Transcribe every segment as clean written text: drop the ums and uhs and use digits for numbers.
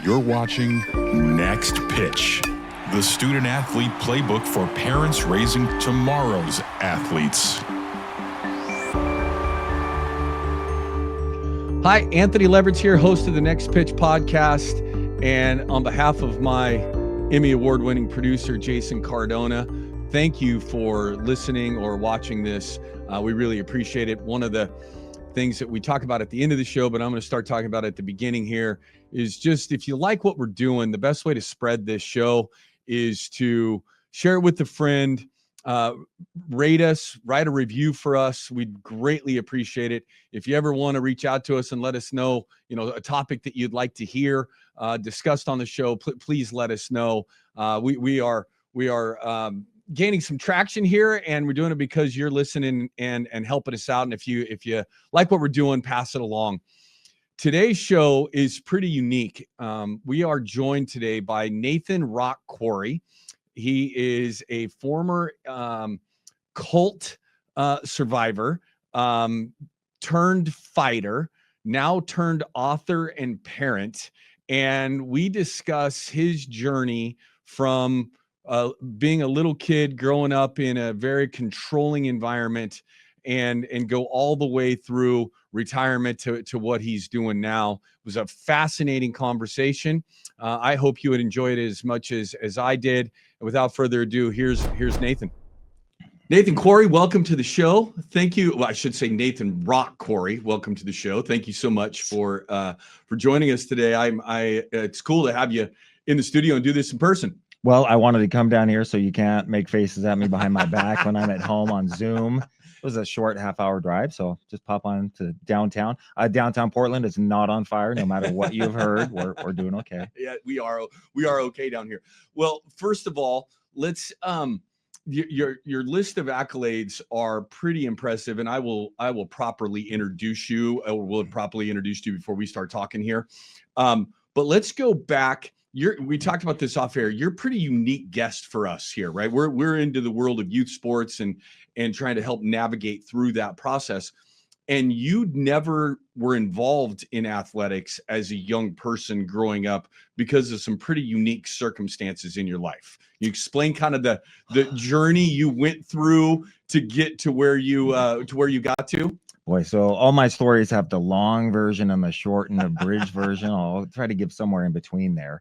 You're watching Next Pitch, the student athlete playbook for parents raising tomorrow's athletes. Hi, Anthony Leverett here, host of the Next Pitch podcast. And on behalf of my Emmy Award-winning producer, Jason Cardona, thank you for listening or watching this. We really appreciate it. One of the things that we talk about at the end of the show, but I'm going to start talking about at the beginning here, is just if you like what we're doing, the best way to spread this show is to share it with a friend, rate us, write a review for us. We'd greatly appreciate it. If you ever want to reach out to us and let us know, a topic that you'd like to hear discussed on the show, please let us know. We are gaining some traction here, and we're doing it because you're listening and helping us out. And if you like what we're doing, pass it along. Today's show is pretty unique. We are joined today by Nathan Rock Quarry. He is a former cult survivor, turned fighter, now turned author and parent. And we discuss his journey from being a little kid growing up in a very controlling environment and go all the way through retirement to what he's doing now. It was a fascinating conversation. I hope you would enjoy it as much as I did. And without further ado, here's Nathan. Nathan Quarry, welcome to the show. Thank you. Well, I should say Nathan Rock Quarry, welcome to the show. Thank you so much for joining us today. It's cool to have you in the studio and do this in person. Well, I wanted to come down here so you can't make faces at me behind my back when I'm at home on Zoom. It was a short half-hour drive, so just pop on to downtown. Downtown Portland is not on fire, no matter what you've heard. We're doing okay. Yeah, we are okay down here. Well, first of all, let's your list of accolades are pretty impressive, and I will properly introduce you, or will properly introduce you before we start talking here. But let's go back. We talked about this off air. You're a pretty unique guest for us here, right? We're into the world of youth sports and trying to help navigate through that process. And you never were involved in athletics as a young person growing up because of some pretty unique circumstances in your life. You explain kind of the journey you went through to get to where you got to. Boy, so all my stories have the long version and the short and abridged version. I'll try to give somewhere in between there.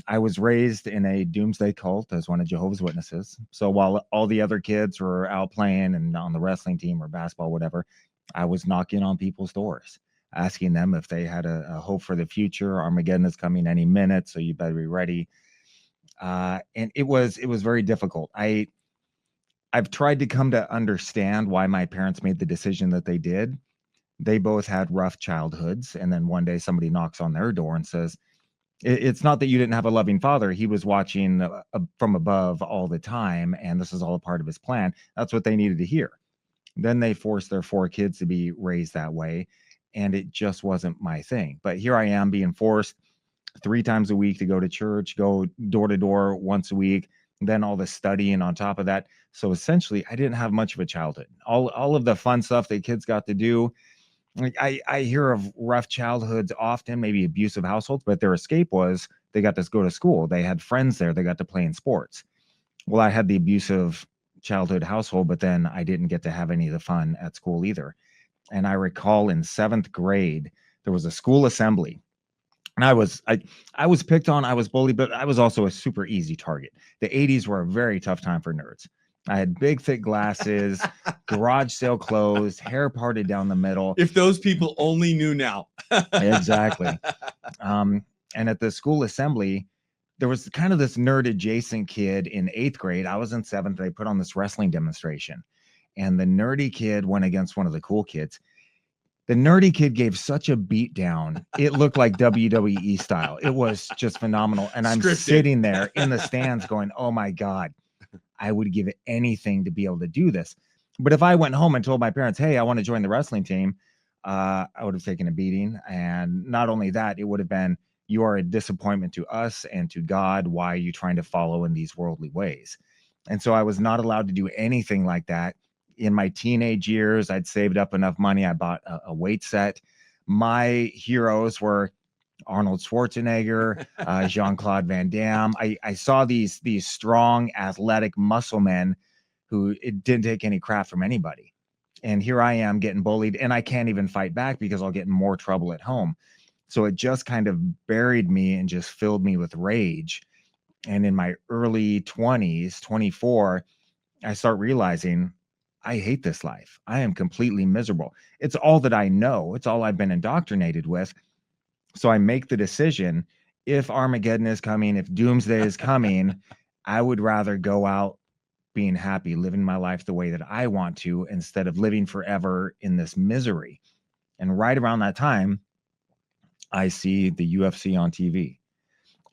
I was raised in a doomsday cult as one of Jehovah's Witnesses. So while all the other kids were out playing and on the wrestling team or basketball, whatever, I was knocking on people's doors, asking them if they had a hope for the future. Armageddon is coming any minute, so you better be ready. And it was very difficult. I've tried to come to understand why my parents made the decision that they did. They both had rough childhoods, and then one day somebody knocks on their door and says, it's not that you didn't have a loving father. He was watching from above all the time, and this is all a part of his plan. That's what they needed to hear. Then they forced their 4 kids to be raised that way, and it just wasn't my thing. But here I am being forced 3 times a week to go to church, go door to door once a week, then all the studying on top of that. So essentially, I didn't have much of a childhood. All of the fun stuff that kids got to do. Like I hear of rough childhoods often, maybe abusive households, but their escape was they got to go to school. They had friends there. They got to play in sports. Well, I had the abusive childhood household, but then I didn't get to have any of the fun at school either. And I recall in 7th grade, there was a school assembly. And I was picked on, I was bullied, but I was also a super easy target. The 80s were a very tough time for nerds. I had big, thick glasses, garage sale clothes, hair parted down the middle. If those people only knew now. Exactly. And at the school assembly, there was kind of this nerd adjacent kid in 8th grade. I was in 7th. They put on this wrestling demonstration. And the nerdy kid went against one of the cool kids. The nerdy kid gave such a beat down. It looked like WWE style. It was just phenomenal. And I'm sitting there in the stands going, oh my God, I would give anything to be able to do this. But if I went home and told my parents, hey, I want to join the wrestling team, I would have taken a beating. And not only that, it would have been, you are a disappointment to us and to God. Why are you trying to follow in these worldly ways? And so I was not allowed to do anything like that. In my teenage years, I'd saved up enough money. I bought a weight set. My heroes were Arnold Schwarzenegger, Jean-Claude Van Damme. I saw these strong, athletic muscle men who it didn't take any crap from anybody. And here I am getting bullied, and I can't even fight back because I'll get in more trouble at home. So it just kind of buried me and just filled me with rage. And in my early 20s, 24, I start realizing I hate this life. I am completely miserable. It's all that I know. It's all I've been indoctrinated with. So I make the decision, if Armageddon is coming, if doomsday is coming, I would rather go out being happy, living my life the way that I want to, instead of living forever in this misery. And right around that time, I see the UFC on TV,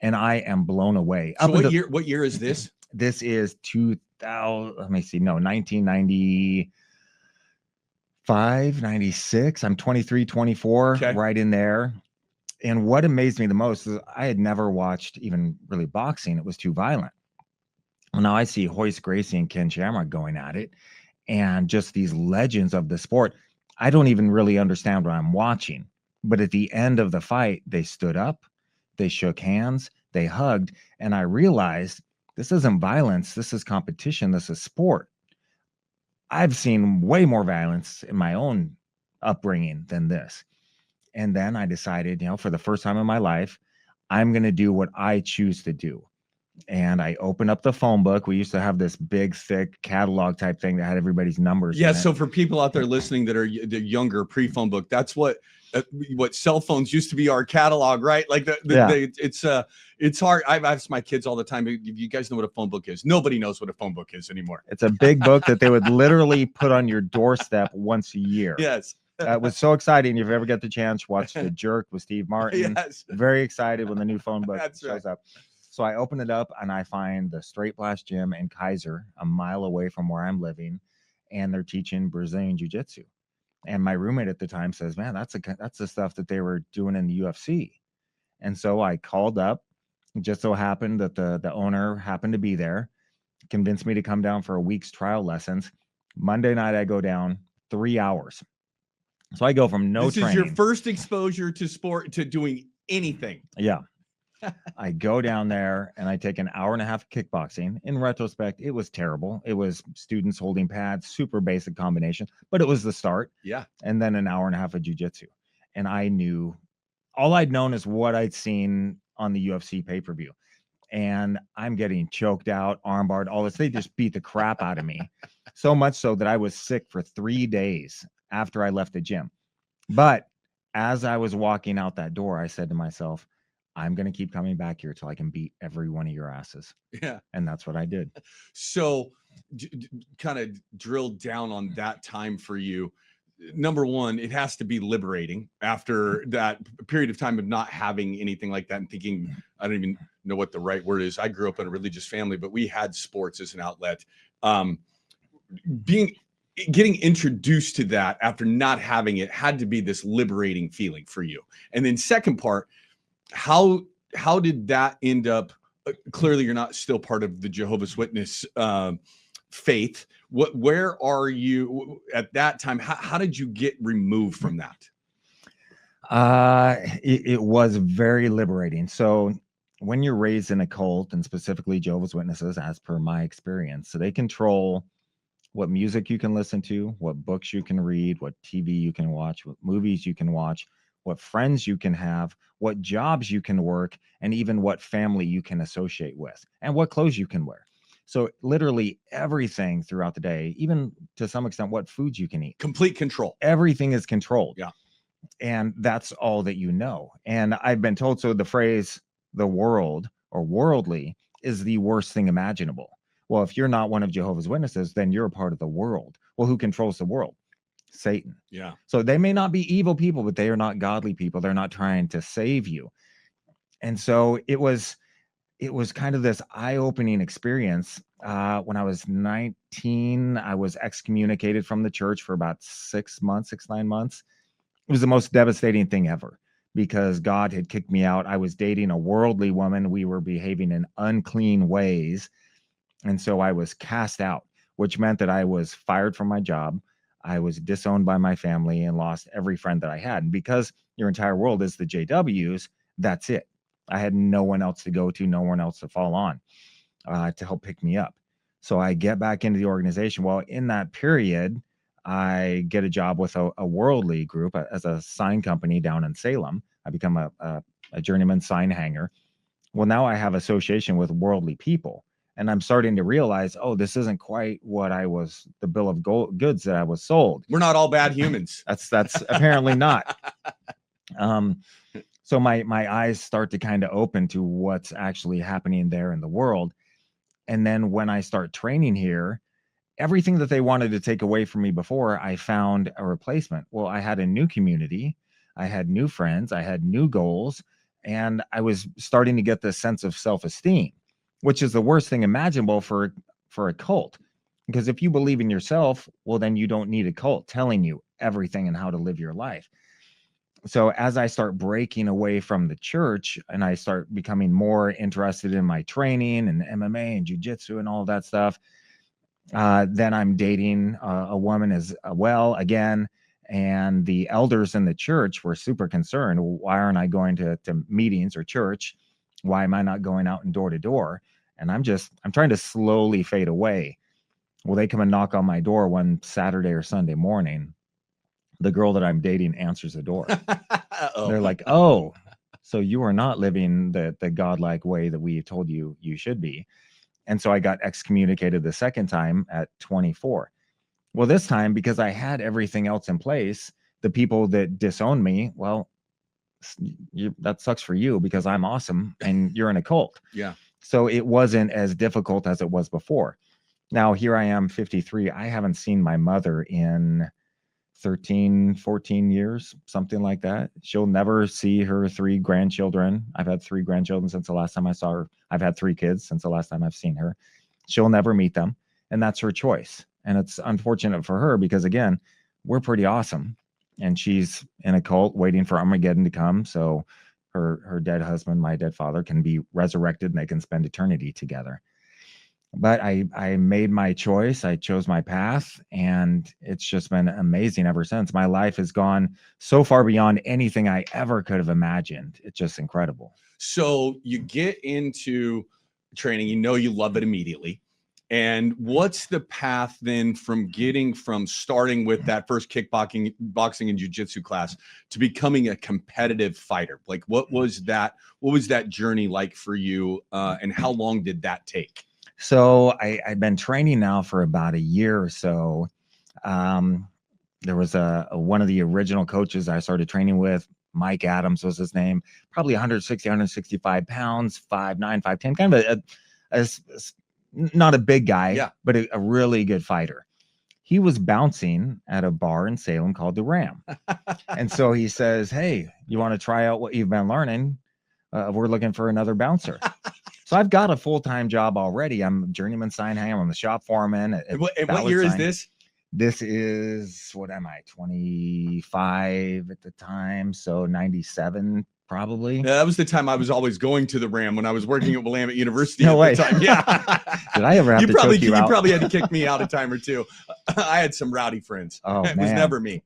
and I am blown away. So what year is this? This is 2000. Let me see. No, 1995, 96. I'm 23, 24, Okay. right in there. And what amazed me the most is I had never watched even really boxing. It was too violent. Well, now I see Hoist Gracie and Ken Shamrock going at it, and just these legends of the sport. I don't even really understand what I'm watching. But at the end of the fight, they stood up, they shook hands, they hugged, and I realized this isn't violence. This is competition. This is sport. I've seen way more violence in my own upbringing than this. And then I decided, for the first time in my life, I'm going to do what I choose to do. And I opened up the phone book. We used to have this big, thick catalog type thing that had everybody's numbers. Yeah. in it. So for people out there listening that are the younger, pre-phone book, that's what cell phones used to be, our catalog, right? Like it's hard. I've asked my kids all the time, you guys know what a phone book is? Nobody knows what a phone book is anymore. It's a big book that they would literally put on your doorstep once a year. Yes. It was so exciting. If you ever get the chance, watch The Jerk with Steve Martin. Yes. Very excited when the new phone book That's shows right. up. So I open it up and I find the Straight Blast Gym in Kaiser, a mile away from where I'm living, and they're teaching Brazilian Jiu-Jitsu. And my roommate at the time says, "Man, that's the stuff that they were doing in the UFC." And so I called up. It just so happened that the owner happened to be there, convinced me to come down for a week's trial lessons. Monday night, I go down 3 hours. So I go from no This training. is your first exposure to sport, to doing anything. Yeah. I go down there and I take an hour and a half of kickboxing. In retrospect, it was terrible. It was students holding pads, super basic combination, but it was the start. Yeah. And then an hour and a half of jiu-jitsu. And I knew, all I'd known is what I'd seen on the UFC pay-per-view. And I'm getting choked out, armbarred, all this. They just beat the crap out of me. So much so that I was sick for 3 days after I left the gym. But as I was walking out that door, I said to myself, I'm going to keep coming back here till I can beat every one of your asses. Yeah. And that's what I did. So kind of drill down on that time for you. Number one, it has to be liberating after that period of time of not having anything like that and thinking, I don't even know what the right word is. I grew up in a religious family, but we had sports as an outlet. Getting introduced to that after not having it had to be this liberating feeling for you. And then second part, how did that end up? Clearly, you're not still part of the Jehovah's Witness faith. Where are you at that time? How did you get removed from that? It was very liberating. So when you're raised in a cult, and specifically Jehovah's Witnesses, as per my experience, so they control what music you can listen to, what books you can read, what TV you can watch, what movies you can watch, what friends you can have, what jobs you can work, and even what family you can associate with, and what clothes you can wear. So literally everything throughout the day, even to some extent, what foods you can eat. Complete control. Everything is controlled. Yeah. And that's all that you know. And I've been told, so the phrase, the world or worldly, is the worst thing imaginable. Well, if you're not one of Jehovah's Witnesses, then you're a part of the world. Well, who controls the world? Satan. Yeah. So they may not be evil people, but they are not godly people. They're not trying to save you. And so it was kind of this eye-opening experience. When I was 19, I was excommunicated from the church for about 9 months. It was the most devastating thing ever because God had kicked me out. I was dating a worldly woman. We were behaving in unclean ways. And so I was cast out, which meant that I was fired from my job. I was disowned by my family and lost every friend that I had. And because your entire world is the JWs, that's it. I had no one else to go to, no one else to fall on to help pick me up. So I get back into the organization. Well, in that period, I get a job with a worldly group as a sign company down in Salem. I become a journeyman sign hanger. Well, now I have association with worldly people, and I'm starting to realize, oh, this isn't quite what the bill of goods that I was sold. We're not all bad humans. That's apparently not. So my eyes start to kind of open to what's actually happening there in the world. And then when I start training here, everything that they wanted to take away from me before, I found a replacement. Well, I had a new community, I had new friends, I had new goals, and I was starting to get this sense of self-esteem, which is the worst thing imaginable for a cult. Because if you believe in yourself, well, then you don't need a cult telling you everything and how to live your life. So as I start breaking away from the church and I start becoming more interested in my training and MMA and jiu-jitsu and all that stuff, then I'm dating a woman as well again. And the elders in the church were super concerned. Why aren't I going to meetings or church? Why am I not going out and door to door? And I'm trying to slowly fade away. Well, they come and knock on my door one Saturday or Sunday morning. The girl that I'm dating answers the door. They're like, oh, so you are not living the godlike way that we told you should be. And so I got excommunicated the second time at 24. Well, this time, because I had everything else in place, the people that disowned me, well, that sucks for you because I'm awesome and you're in a cult. Yeah. So it wasn't as difficult as it was before. Now, here I am, 53. I haven't seen my mother in 13, 14 years, something like that. She'll never see her 3 grandchildren. I've had 3 grandchildren since the last time I saw her. I've had 3 kids since the last time I've seen her. She'll never meet them. And that's her choice. And it's unfortunate for her because, again, we're pretty awesome. And she's in a cult waiting for Armageddon to come. So her dead husband, my dead father, can be resurrected and they can spend eternity together. But I made my choice. I chose my path, and it's just been amazing ever since. My life has gone so far beyond anything I ever could have imagined. It's just incredible. So you get into training, you love it immediately. And what's the path then from starting with that first boxing and jiu-jitsu class to becoming a competitive fighter? Like what was that journey like for you? And how long did that take? So I've been training now for about a year or so. There was one of the original coaches I started training with, Mike Adams was his name, probably 160, 165 pounds, 5'9", 5'10", kind of not a big guy, yeah, but a really good fighter. He was bouncing at a bar in Salem called the Ram. And so he says, hey, you want to try out what you've been learning? We're looking for another bouncer. So I've got a full-time job already. I'm a journeyman sign hanger. I'm the shop foreman. What year is this? This is, what am I, 25 at the time? So 97 probably. Yeah, that was the time I was always going to the Ram when I was working at Willamette University No way. the time. Yeah. Did I ever have to choke you out? You probably had to kick me out a time or two. I had some rowdy friends. Oh, it man. was never me.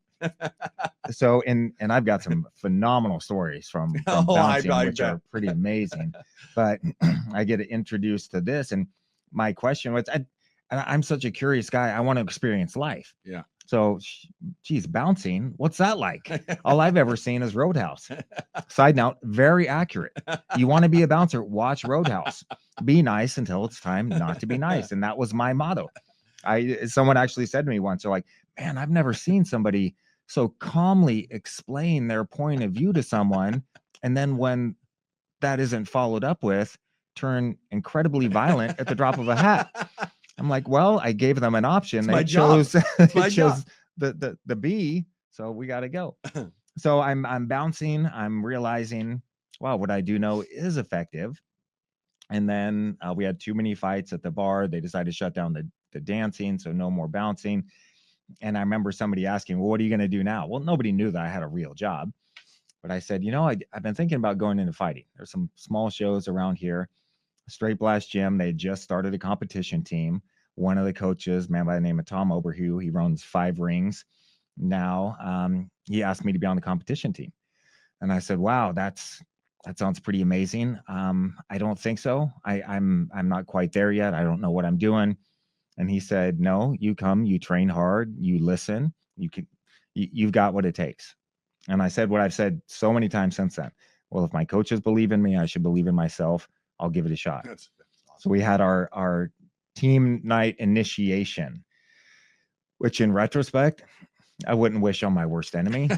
So, and I've got some phenomenal stories from bouncing, which are pretty amazing. But I get introduced to this, and my question was, I'm such a curious guy. I want to experience life. Yeah. So, geez, bouncing, what's that like? All I've ever seen is Roadhouse. Side note, very accurate. You want to be a bouncer, watch Roadhouse. Be nice until it's time not to be nice. And that was my motto. Someone actually said to me once, they're like, man, I've never seen somebody so calmly explain their point of view to someone. And then when that isn't followed up with, turn incredibly violent at the drop of a hat. I'm like, well, I gave them an option. They chose the B, so we got to go. So I'm bouncing. I'm realizing, wow, what I do know is effective. And then we had too many fights at the bar. They decided to shut down the dancing, so no more bouncing. And I remember somebody asking, well, what are you going to do now? Well, nobody knew that I had a real job. But I said, I've been thinking about going into fighting. There's some small shows around here. Straight Blast Gym, they just started a competition team. One of the coaches, a man by the name of Tom Oberhue, he runs 5 rings. Now, he asked me to be on the competition team. And I said, wow, that's that sounds pretty amazing. I don't think so. I'm not quite there yet. I don't know what I'm doing. And he said, no, you come, you train hard, you listen, you've got what it takes. And I said what I've said so many times since then. Well, if my coaches believe in me, I should believe in myself. I'll give it a shot. That's awesome. So we had our team night initiation, which in retrospect, I wouldn't wish on my worst enemy.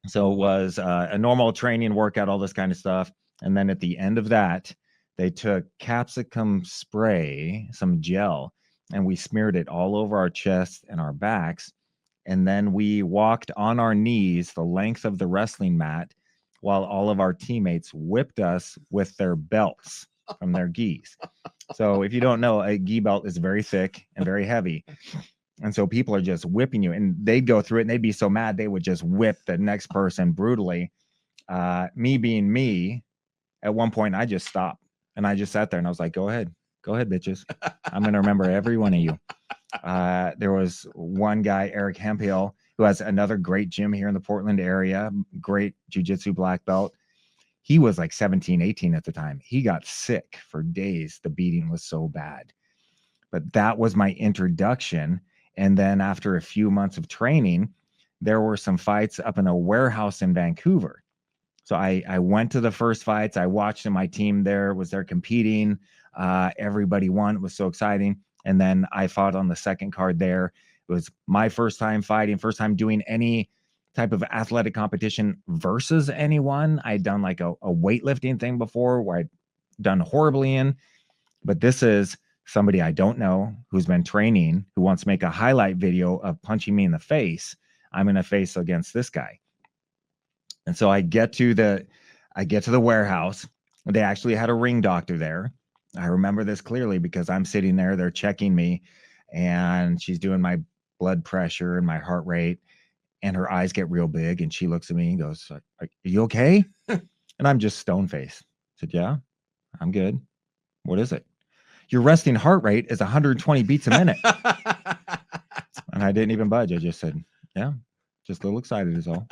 So it was a normal training workout, all this kind of stuff. And then at the end of that, they took capsicum spray, some gel, and we smeared it all over our chests and our backs. And then we walked on our knees the length of the wrestling mat while all of our teammates whipped us with their belts from their gis. So if you don't know, a gi belt is very thick and very heavy. And so people are just whipping you, and they'd go through it and they'd be so mad they would just whip the next person brutally. Me being me, at one point I just stopped and I just sat there and I was like, go ahead, bitches. I'm going to remember every one of you. There was one guy, Eric Hemphill, who has another great gym here in the Portland area, great jiu-jitsu black belt. He was like 17, 18 at the time. He got sick for days. The beating was so bad. But that was my introduction. And then after a few months of training, there were some fights up in a warehouse in Vancouver. So I went to the first fights. I watched them. My team there was there competing. Everybody won. It was so exciting. And then I fought on the second card there. It was my first time fighting, first time doing any type of athletic competition versus anyone. I'd done like a weightlifting thing before where I'd done horribly in. But this is somebody I don't know who's been training, who wants to make a highlight video of punching me in the face. I'm going to face against this guy. And so I get to the warehouse. They actually had a ring doctor there. I remember this clearly because I'm sitting there, they're checking me, and she's doing my blood pressure and my heart rate, and her eyes get real big, and she looks at me and goes, are you okay? And I'm just stone faced. I said, yeah, I'm good. What is it? Your resting heart rate is 120 beats a minute. And I didn't even budge. I just said, yeah, just a little excited is all.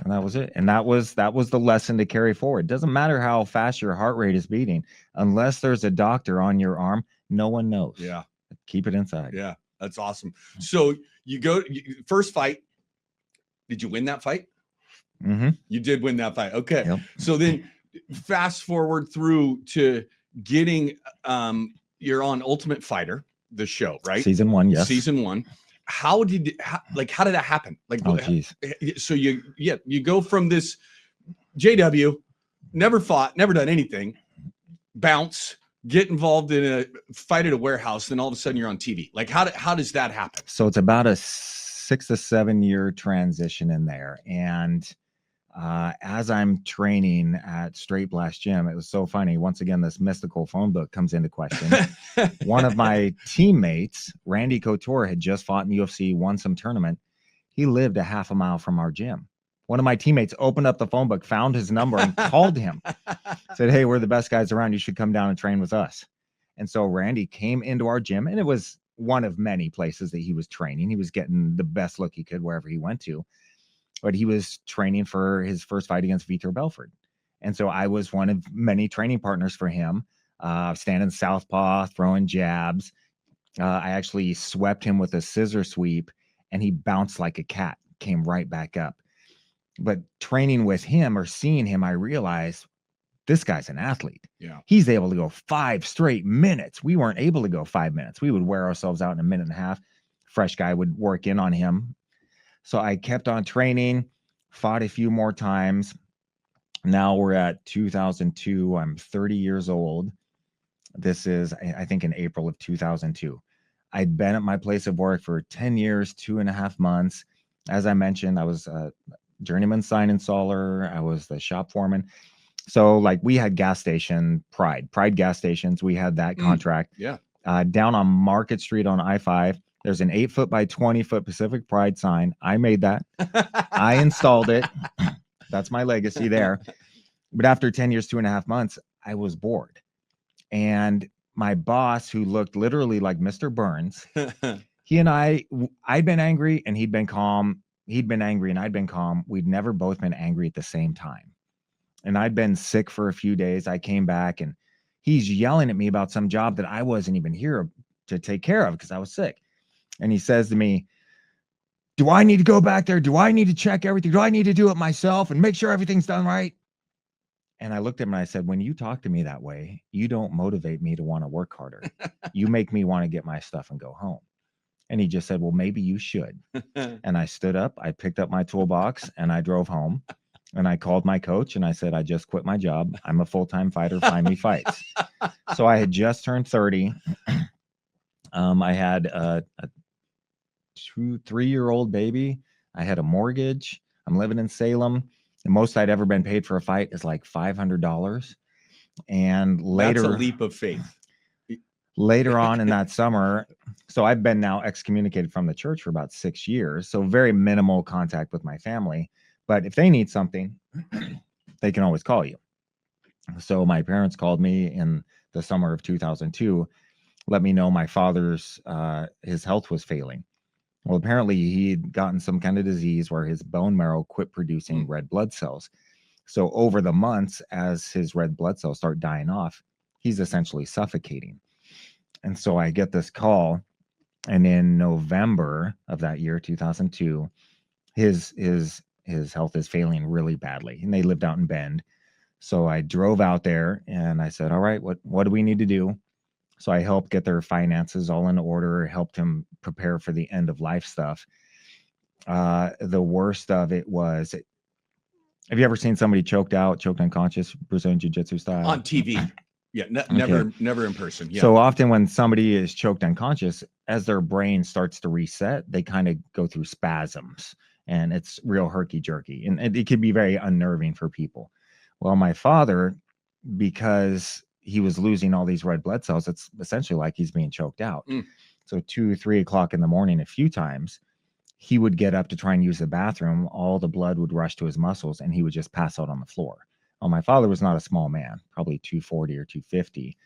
And that was it. And that was the lesson to carry forward. It doesn't matter how fast your heart rate is beating. Unless there's a doctor on your arm, no one knows. Yeah. Keep it inside. Yeah. That's awesome. So you go first fight. Did you win that fight? Mm-hmm. You did win that fight. Okay. Yep. So then fast forward through to getting you're on Ultimate Fighter, the show, right? Season 1, yes. Season 1. How did that happen? Like, oh, geez. So you go from this JW, never fought, never done anything, bounce, get involved in a fight at a warehouse, then all of a sudden you're on TV. Like, how does that happen? So it's about a 6 to 7 year transition in there. And as I'm training at Straight Blast Gym, it was so funny. Once again, this mystical phone book comes into question. One of my teammates, Randy Couture, had just fought in the UFC, won some tournament. He lived a half a mile from our gym. One of my teammates opened up the phone book, found his number, and called him. Said, hey, we're the best guys around. You should come down and train with us. And so Randy came into our gym, and it was one of many places that he was training. He was getting the best look he could wherever he went to. But he was training for his first fight against Vitor Belfort. And so I was one of many training partners for him, standing southpaw, throwing jabs. I actually swept him with a scissor sweep, and he bounced like a cat, came right back up. But training with him or seeing him, I realized this guy's an athlete. Yeah. He's able to go 5 straight minutes. We weren't able to go 5 minutes. We would wear ourselves out in a minute and a half. Fresh guy would work in on him. So I kept on training, fought a few more times. Now we're at 2002. I'm 30 years old. This is, I think, in April of 2002. I'd been at my place of work for 10 years, 2.5 months. As I mentioned, I was a journeyman sign installer. I was the shop foreman. So like we had gas station, Pride gas stations. We had that contract. Yeah. Down on Market Street on I-5. There's an 8-foot by 20-foot Pacific Pride sign. I made that. I installed it. That's my legacy there. But after 10 years, 2.5 months, I was bored. And my boss, who looked literally like Mr. Burns, he and I'd been angry and he'd been calm. He'd been angry and I'd been calm. We'd never both been angry at the same time. And I'd been sick for a few days. I came back and he's yelling at me about some job that I wasn't even here to take care of because I was sick. And he says to me, do I need to go back there? Do I need to check everything? Do I need to do it myself and make sure everything's done right? And I looked at him and I said, when you talk to me that way, you don't motivate me to want to work harder. You make me want to get my stuff and go home. And he just said, well, maybe you should. And I stood up, I picked up my toolbox and I drove home. And I called my coach and I said, I just quit my job. I'm a full-time fighter. Find me fights. So I had just turned 30. I had a 3-year-old baby. I had a mortgage. I'm living in Salem. The most I'd ever been paid for a fight is like $500. And later, that's a leap of faith. Later on in that summer, so I've been now excommunicated from the church for about 6 years. So very minimal contact with my family. But if they need something, they can always call you. So my parents called me in the summer of 2002, let me know my father's, his health was failing. Well, apparently he'd gotten some kind of disease where his bone marrow quit producing red blood cells. So over the months, as his red blood cells start dying off, he's essentially suffocating. And so I get this call, and in November of that year, 2002, his health is failing really badly, and they lived out in Bend. So I drove out there and I said, all right, what do we need to do? So I helped get their finances all in order, helped him prepare for the end of life stuff. The worst of it was, have you ever seen somebody choked unconscious, Brazilian Jiu-Jitsu style? On TV. Yeah, never in person. Yeah. So often when somebody is choked unconscious, as their brain starts to reset, they kind of go through spasms, and it's real herky-jerky, and it could be very unnerving for people. Well, my father, because he was losing all these red blood cells, it's essentially like he's being choked out. So 2-3 o'clock in the morning, a few times, he would get up to try and use the bathroom. All the blood would rush to his muscles and he would just pass out on the floor. Well, my father was not a small man, probably 240 or 250.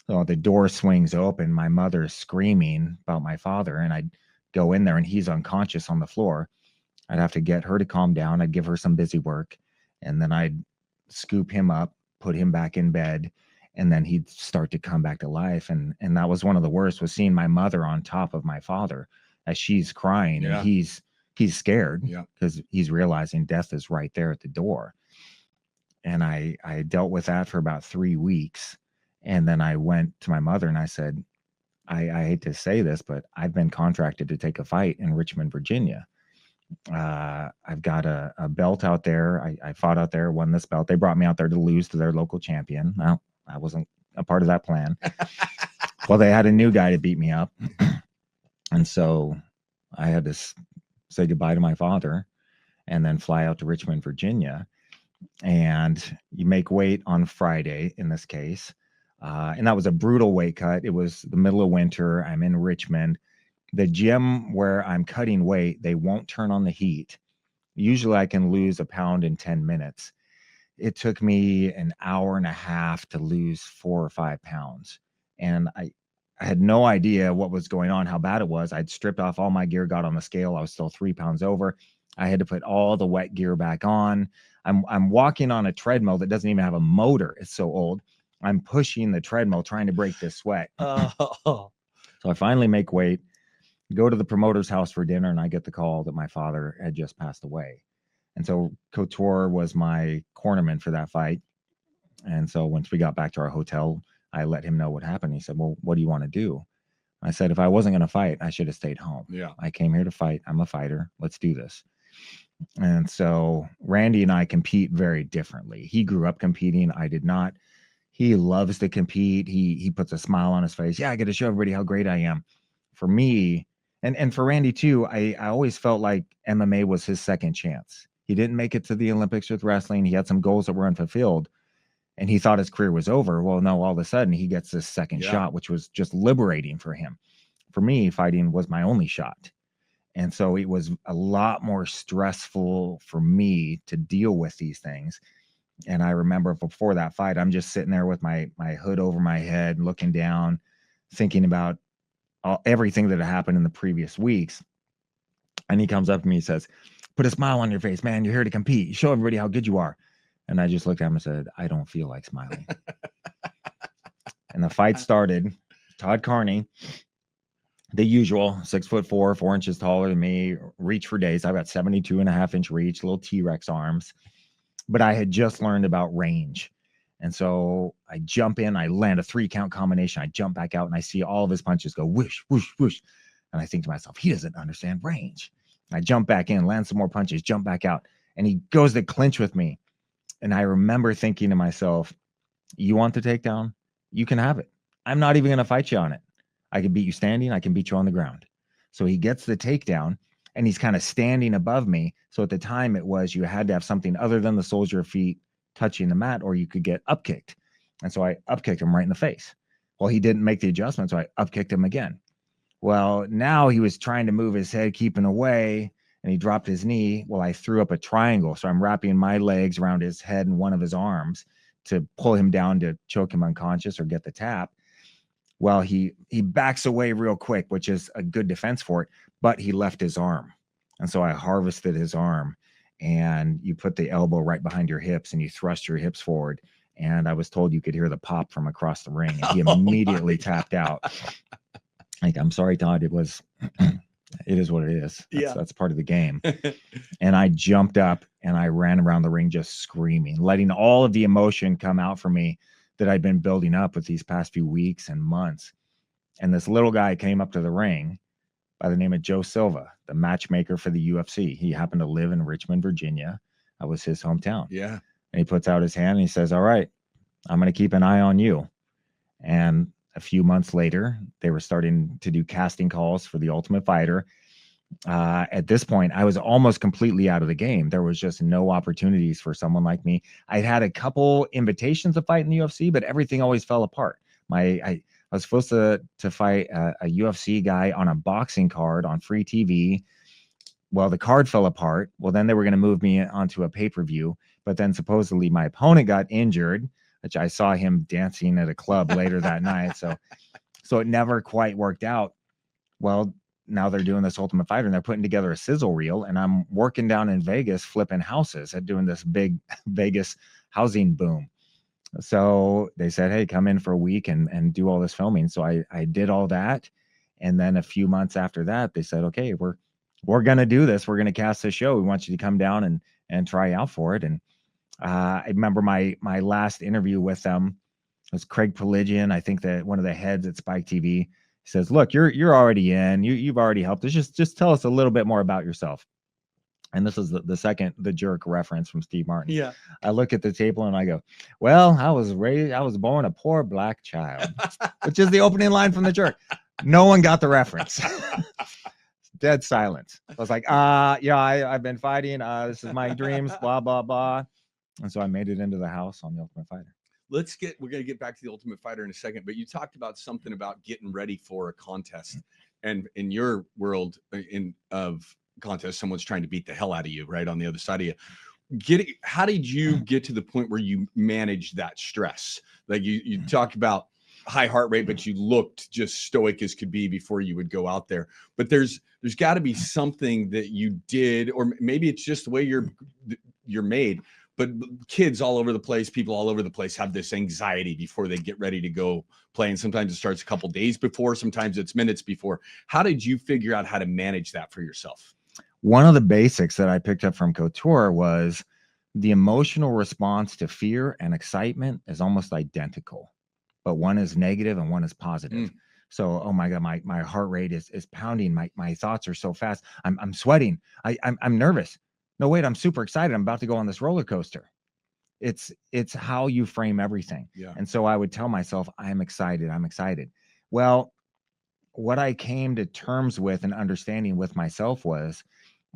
So the door swings open. My mother is screaming about my father, and I'd go in there and he's unconscious on the floor. I'd have to get her to calm down. I'd give her some busy work, and then I'd scoop him up, put him back in bed, and then he'd start to come back to life. And that was one of the worst, was seeing my mother on top of my father as she's crying. Yeah. And he's scared because he's realizing death is right there at the door. And I dealt with that for about 3 weeks. And then I went to my mother and I said, I hate to say this, but I've been contracted to take a fight in Richmond, Virginia. I've got a belt out there. I fought out there, won this belt. They brought me out there to lose to their local champion. Well, I wasn't a part of that plan. Well, they had a new guy to beat me up. And so I had to say goodbye to my father and then fly out to Richmond, Virginia. And you make weight on Friday in this case. And that was a brutal weight cut. It was the middle of winter. I'm in Richmond. The gym where I'm cutting weight, they won't turn on the heat. Usually I can lose a pound in 10 minutes. It took me an hour and a half to lose 4 or 5 pounds. And I had no idea what was going on, how bad it was. I'd stripped off all my gear, got on the scale. I was still 3 pounds over. I had to put all the wet gear back on. I'm walking on a treadmill that doesn't even have a motor. It's so old. I'm pushing the treadmill, trying to break this sweat. So I finally make weight, go to the promoter's house for dinner, and I get the call that my father had just passed away. And so Couture was my cornerman for that fight. And so once we got back to our hotel, I let him know what happened. He said, well, what do you want to do? I said, if I wasn't going to fight, I should have stayed home. Yeah. I came here to fight. I'm a fighter. Let's do this. And so Randy and I compete very differently. He grew up competing. I did not. He loves to compete. He puts a smile on his face. Yeah, I get to show everybody how great I am. For me, and for Randy too, I always felt like MMA was his second chance. He didn't make it to the Olympics with wrestling. He had some goals that were unfulfilled, and he thought his career was over. Well, no, all of a sudden he gets this second shot, which was just liberating for him. For me, fighting was my only shot. And so it was a lot more stressful for me to deal with these things. And I remember before that fight, I'm just sitting there with my hood over my head, looking down, thinking about everything that had happened in the previous weeks. And he comes up to me and says, put a smile on your face, man. You're here to compete. You show everybody how good you are. And I just looked at him and said, I don't feel like smiling. And the fight started. Todd Carney, the usual, 6'4", 4 inches taller than me, reach for days. I've got 72.5-inch reach, little T-Rex arms. But I had just learned about range. And so I jump in, I land a 3-count combination. I jump back out and I see all of his punches go whoosh, whoosh, whoosh. And I think to myself, he doesn't understand range. I jump back in, land some more punches, jump back out. And he goes to clinch with me. And I remember thinking to myself, you want the takedown? You can have it. I'm not even going to fight you on it. I can beat you standing. I can beat you on the ground. So he gets the takedown and he's kind of standing above me. So at the time it was, you had to have something other than the soles of your feet touching the mat, or you could get up kicked. And so I up kicked him right in the face. Well, he didn't make the adjustment. So I up kicked him again. Well, now he was trying to move his head, keeping away, and he dropped his knee. Well, I threw up a triangle. So I'm wrapping my legs around his head and one of his arms to pull him down to choke him unconscious or get the tap. Well, he backs away real quick, which is a good defense for it, but he left his arm. And so I harvested his arm, and you put the elbow right behind your hips and you thrust your hips forward. And I was told you could hear the pop from across the ring, and he immediately tapped out. Like, I'm sorry, Todd, it is what it is. That's part of the game. And I jumped up and I ran around the ring just screaming, letting all of the emotion come out for me that I'd been building up with these past few weeks and months. And this little guy came up to the ring by the name of Joe Silva, the matchmaker for the UFC. He happened to live in Richmond, Virginia. That was his hometown. Yeah. And he puts out his hand and he says, all right, I'm going to keep an eye on you. And a few months later, they were starting to do casting calls for the Ultimate Fighter. At this point, I was almost completely out of the game. There was just no opportunities for someone like me. I'd had a couple invitations to fight in the UFC, but everything always fell apart. I was supposed to fight a UFC guy on a boxing card on free TV. Well, the card fell apart. Well, then they were going to move me onto a pay-per-view, but then supposedly my opponent got injured, which I saw him dancing at a club later that night. So it never quite worked out. Well, now they're doing this Ultimate Fighter and they're putting together a sizzle reel, and I'm working down in Vegas flipping houses at doing this big Vegas housing boom. So they said, hey, come in for a week and do all this filming. So I did all that. And then a few months after that, they said, okay, we're going to do this. We're going to cast a show. We want you to come down and try out for it. And I remember my last interview with them was Craig Peligian. I think that one of the heads at Spike TV says, look, you're already in, you've already helped us. Just tell us a little bit more about yourself. And this is the second, the jerk reference from Steve Martin. Yeah. I look at the table and I go, well, I was born a poor black child, which is the opening line from the jerk. No one got the reference. Dead silence. I was like, yeah, I've been fighting. This is my dreams, blah, blah, blah. And so I made it into the house on the Ultimate Fighter. We're going to get back to the Ultimate Fighter in a second, but you talked about something about getting ready for a contest. And in your world of contest, someone's trying to beat the hell out of you right on the other side of you. How did you get to the point where you managed that stress? Like you talked about high heart rate, but you looked just stoic as could be before you would go out there. But there's got to be something that you did, or maybe it's just the way you're made. But kids all over the place, people all over the place have this anxiety before they get ready to go play. And sometimes it starts a couple days before, sometimes it's minutes before. How did you figure out how to manage that for yourself? One of the basics that I picked up from Couture was the emotional response to fear and excitement is almost identical, but one is negative and one is positive. So, oh my God, my heart rate is pounding. My thoughts are so fast. I'm sweating. I'm nervous. No, wait, I'm super excited. I'm about to go on this roller coaster. It's how you frame everything. Yeah. And so I would tell myself, I'm excited. I'm excited. Well, what I came to terms with and understanding with myself was,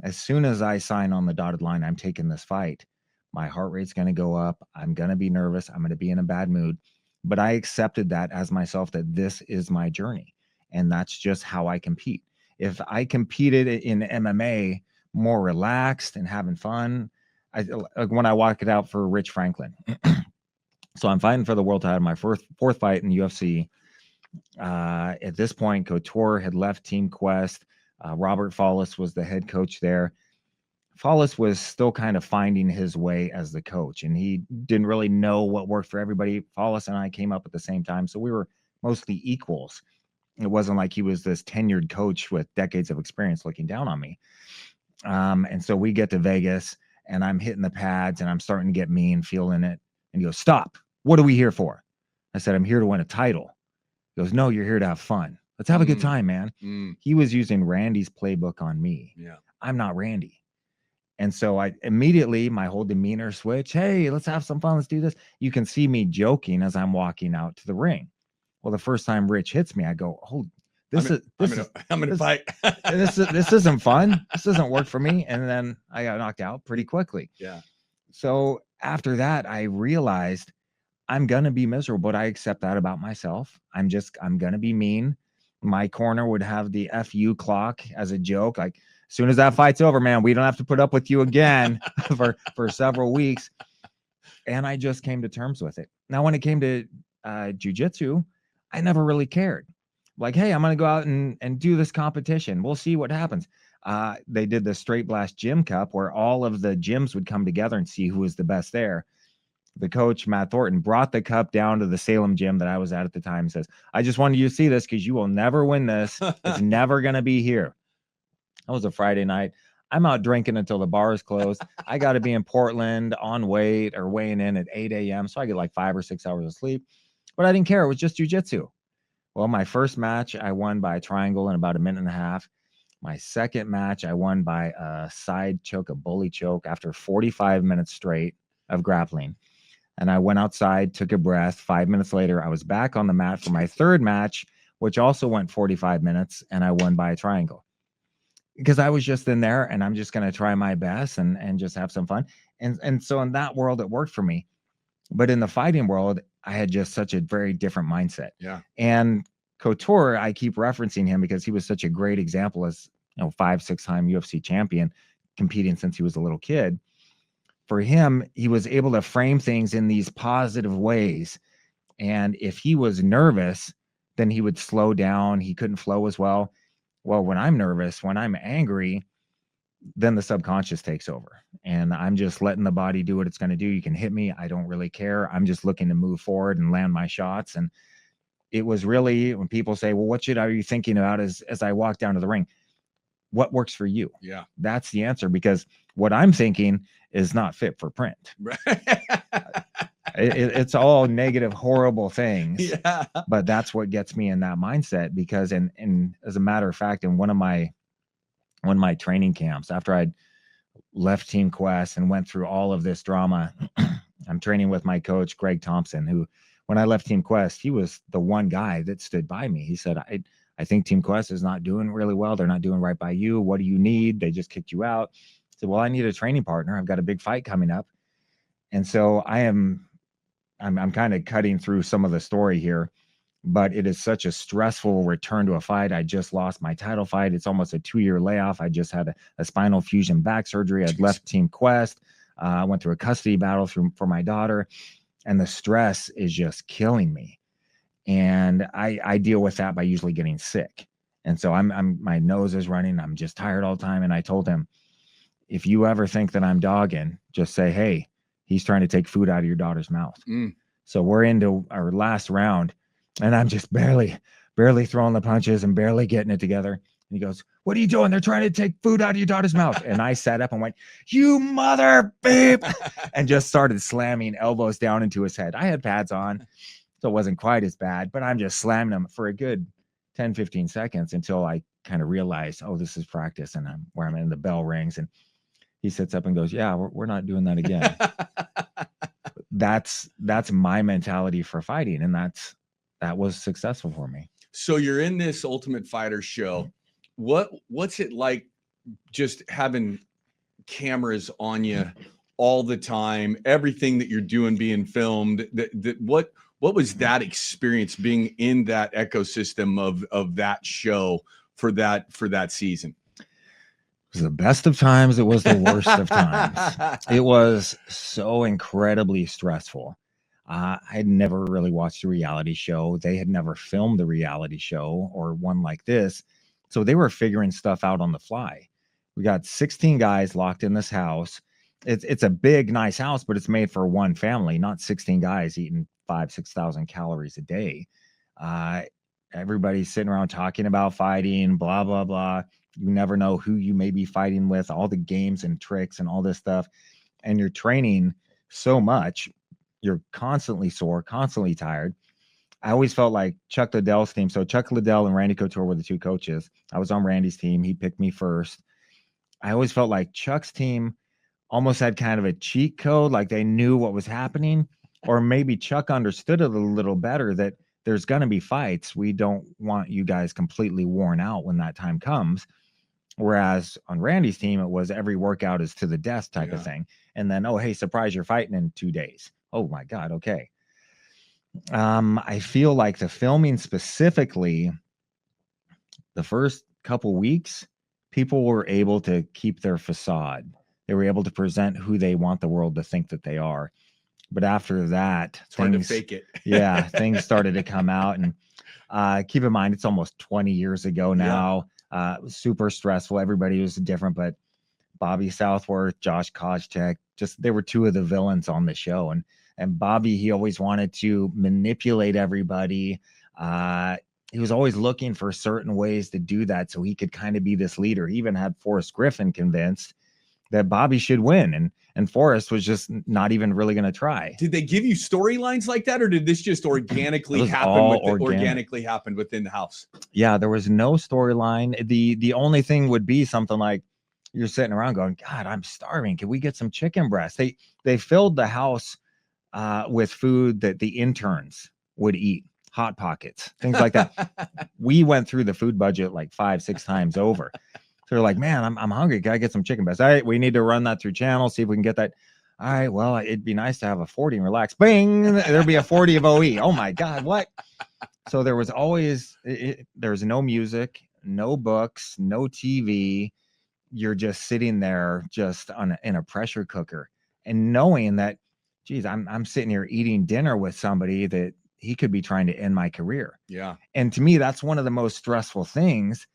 as soon as I sign on the dotted line, I'm taking this fight, my heart rate's going to go up. I'm going to be nervous. I'm going to be in a bad mood. But I accepted that as myself, that this is my journey. And that's just how I compete. If I competed in MMA more relaxed and having fun, when I walk it out for Rich Franklin. So I'm fighting for the world title, my fourth fight in UFC. At this point, Couture had left Team Quest. Robert Follis was the head coach there. Follis was still kind of finding his way as the coach, and he didn't really know what worked for everybody. Follis and I came up at the same time, so we were mostly equals. It wasn't like he was this tenured coach with decades of experience looking down on me. And so we get to Vegas, and I'm hitting the pads, and I'm starting to get mean, feeling it. And he goes, "Stop. What are we here for?" I said, "I'm here to win a title." He goes, "No, you're here to have fun. Let's have a good time, man." He was using Randy's playbook on me. Yeah. I'm not Randy. And so I immediately, my whole demeanor switch. "Hey, let's have some fun. Let's do this." You can see me joking as I'm walking out to the ring. Well, the first time Rich hits me, I go, "Oh, I'm gonna fight. this isn't fun. This doesn't work for me." And then I got knocked out pretty quickly. Yeah. So after that, I realized I'm gonna be miserable, but I accept that about myself. I'm gonna be mean. My corner would have the FU clock as a joke. Like, as soon as that fight's over, man, we don't have to put up with you again for several weeks. And I just came to terms with it. Now, when it came to jiu-jitsu, I never really cared. Like, hey, I'm going to go out and do this competition. We'll see what happens. They did the Straight Blast Gym Cup where all of the gyms would come together and see who was the best there. The coach, Matt Thornton, brought the cup down to the Salem gym that I was at the time and says, "I just wanted you to see this because you will never win this. It's never going to be here." That was a Friday night. I'm out drinking until the bar is closed. I got to be in Portland on weight or weighing in at 8 a.m. So I get like 5 or 6 hours of sleep. But I didn't care. It was just jiu-jitsu. Well, my first match, I won by a triangle in about a minute and a half. My second match, I won by a side choke, a bully choke after 45 minutes straight of grappling. And I went outside, took a breath. 5 minutes later, I was back on the mat for my third match, which also went 45 minutes, and I won by a triangle. Because I was just in there, and I'm just going to try my best and just have some fun. And so in that world, it worked for me. But in the fighting world, I had just such a very different mindset. Yeah. And Couture, I keep referencing him because he was such a great example as, 5-6-time UFC champion, competing since he was a little kid. For him, he was able to frame things in these positive ways. And if he was nervous, then he would slow down. He couldn't flow as well. Well, when I'm nervous, when I'm angry, then the subconscious takes over. And I'm just letting the body do what it's going to do. You can hit me. I don't really care. I'm just looking to move forward and land my shots. And it was really, when people say, "Well, what are you thinking about as I walk down to the ring?" What works for you? Yeah. That's the answer, because what I'm thinking is not fit for print. It's all negative, horrible things. Yeah. But that's what gets me in that mindset, because and as a matter of fact, in one of my training camps, after I'd left Team Quest and went through all of this drama, I'm training with my coach, Greg Thompson, who, when I left Team Quest, he was the one guy that stood by me. He said, I think Team Quest is not doing really well. They're not doing right by you. What do you need? They just kicked you out. I said, "Well, I need a training partner. I've got a big fight coming up." And so I'm kind of cutting through some of the story here, but it is such a stressful return to a fight. I just lost my title fight. It's almost a 2-year layoff. I just had a spinal fusion back surgery. I'd left Team Quest. I went through a custody battle for my daughter, and the stress is just killing me. And I deal with that by usually getting sick. And so my nose is running. I'm just tired all the time. And I told him, "If you ever think that I'm dogging, just say, 'Hey, he's trying to take food out of your daughter's mouth.'" So we're into our last round, and I'm just barely throwing the punches and barely getting it together. And he goes, "What are you doing? They're trying to take food out of your daughter's mouth." And I sat up and went, "You mother beep," and just started slamming elbows down into his head. I had pads on, so it wasn't quite as bad, but I'm just slamming him for a good 10, 15 seconds until I kind of realized, oh, this is practice, and I'm in, the bell rings, and he sits up and goes, "Yeah, we're not doing that again." That's my mentality for fighting, and that was successful for me. So you're in this Ultimate Fighter show. What's it like just having cameras on you all the time, everything that you're doing being filmed? What was that experience being in that ecosystem of that show for that season? It was the best of times. It was the worst of times. It was so incredibly stressful. I had never really watched a reality show. They had never filmed a reality show or one like this. So they were figuring stuff out on the fly. We got 16 guys locked in this house. It's a big, nice house, but it's made for one family, not 16 guys eating 6,000 calories a day. Everybody's sitting around talking about fighting, blah, blah, blah. You never know who you may be fighting with, all the games and tricks and all this stuff. And you're training so much. You're constantly sore, constantly tired. I always felt like Chuck Liddell's team. So Chuck Liddell and Randy Couture were the two coaches. I was on Randy's team. He picked me first. I always felt like Chuck's team almost had kind of a cheat code, like they knew what was happening, or maybe Chuck understood it a little better that there's going to be fights. We don't want you guys completely worn out when that time comes. Whereas on Randy's team, it was every workout is to the death type of thing. And then, oh, hey, surprise, you're fighting in 2 days. Oh my God. Okay. I feel like the filming specifically, the first couple weeks, people were able to keep their facade. They were able to present who they want the world to think that they are. But after that, it's hard to fake it. Things started to come out. And keep in mind, it's almost 20 years ago now. It was super stressful. Everybody was different, but Bobby Southworth, Josh Koscheck, they were two of the villains on the show. And Bobby, he always wanted to manipulate everybody. He was always looking for certain ways to do that so he could kind of be this leader. He even had Forrest Griffin convinced that Bobby should win. And Forrest was just not even really going to try. Did they give you storylines like that, or did this just organically happen? Organically happened within the house? Yeah, there was no storyline. The only thing would be something like you're sitting around going, God, I'm starving. Can we get some chicken breast? They filled the house with food that the interns would eat, Hot Pockets, things like that. We went through the food budget like 5-6 times over. So they're like, man, I'm hungry. Can I get some chicken breast? All right, we need to run that through channel, see if we can get that. All right, well, it'd be nice to have a 40 and relax. Bing, there'd be a 40 of OE. Oh my God, what? So there was always, there's no music, no books, no TV. You're just sitting there just in a pressure cooker and knowing that, geez, I'm sitting here eating dinner with somebody that he could be trying to end my career. Yeah. And to me, that's one of the most stressful things.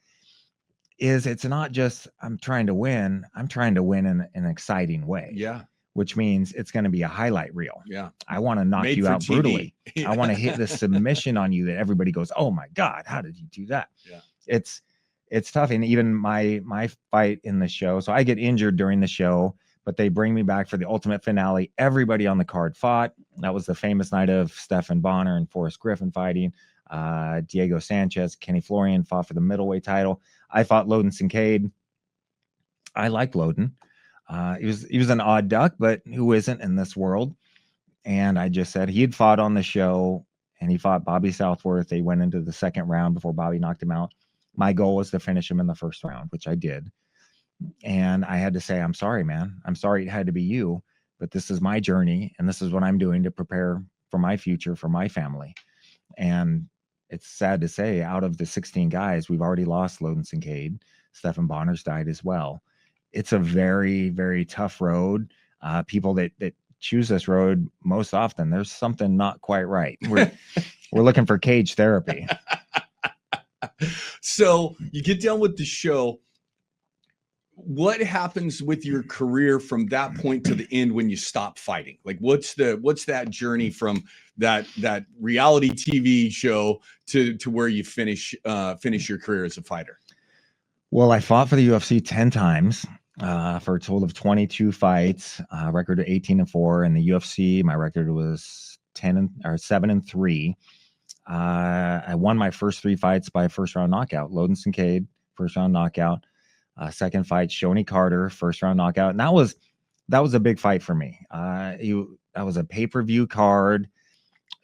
Is it's not just I'm trying to win in an exciting way. Yeah. Which means it's going to be a highlight reel. Yeah. I want to knock you out brutally. I want to hit the submission on you that everybody goes, oh my God, how did you do that? Yeah. It's tough. And even my fight in the show, so I get injured during the show, but they bring me back for the ultimate finale. Everybody on the card fought. That was the famous night of Stephan Bonner and Forrest Griffin fighting. Diego Sanchez, Kenny Florian fought for the middleweight title. I fought Loden Kincaid. I like Loden. He was an odd duck, but who isn't in this world? And I just said he had fought on the show, and he fought Bobby Southworth. They went into the second round before Bobby knocked him out. My goal was to finish him in the first round, which I did. And I had to say, I'm sorry, man. I'm sorry it had to be you, but this is my journey, and this is what I'm doing to prepare for my future, for my family. And it's sad to say, out of the 16 guys, we've already lost Loden Kincaid. Stephan Bonner's died as well. It's a very, very tough road. People that choose this road most often, there's something not quite right. We're looking for cage therapy. So you get done with the show. What happens with your career from that point to the end when you stop fighting? Like what's that journey from that reality TV show to where you finish your career as a fighter? Well, I fought for the UFC 10 times for a total of 22 fights, record of 18-4. In the UFC, my record was 7-3. I won my first 3 fights by first round knockout. Loden Kincaid, first round knockout. Second fight, Shoney Carter, first round knockout. And that was a big fight for me. That was a pay-per-view card.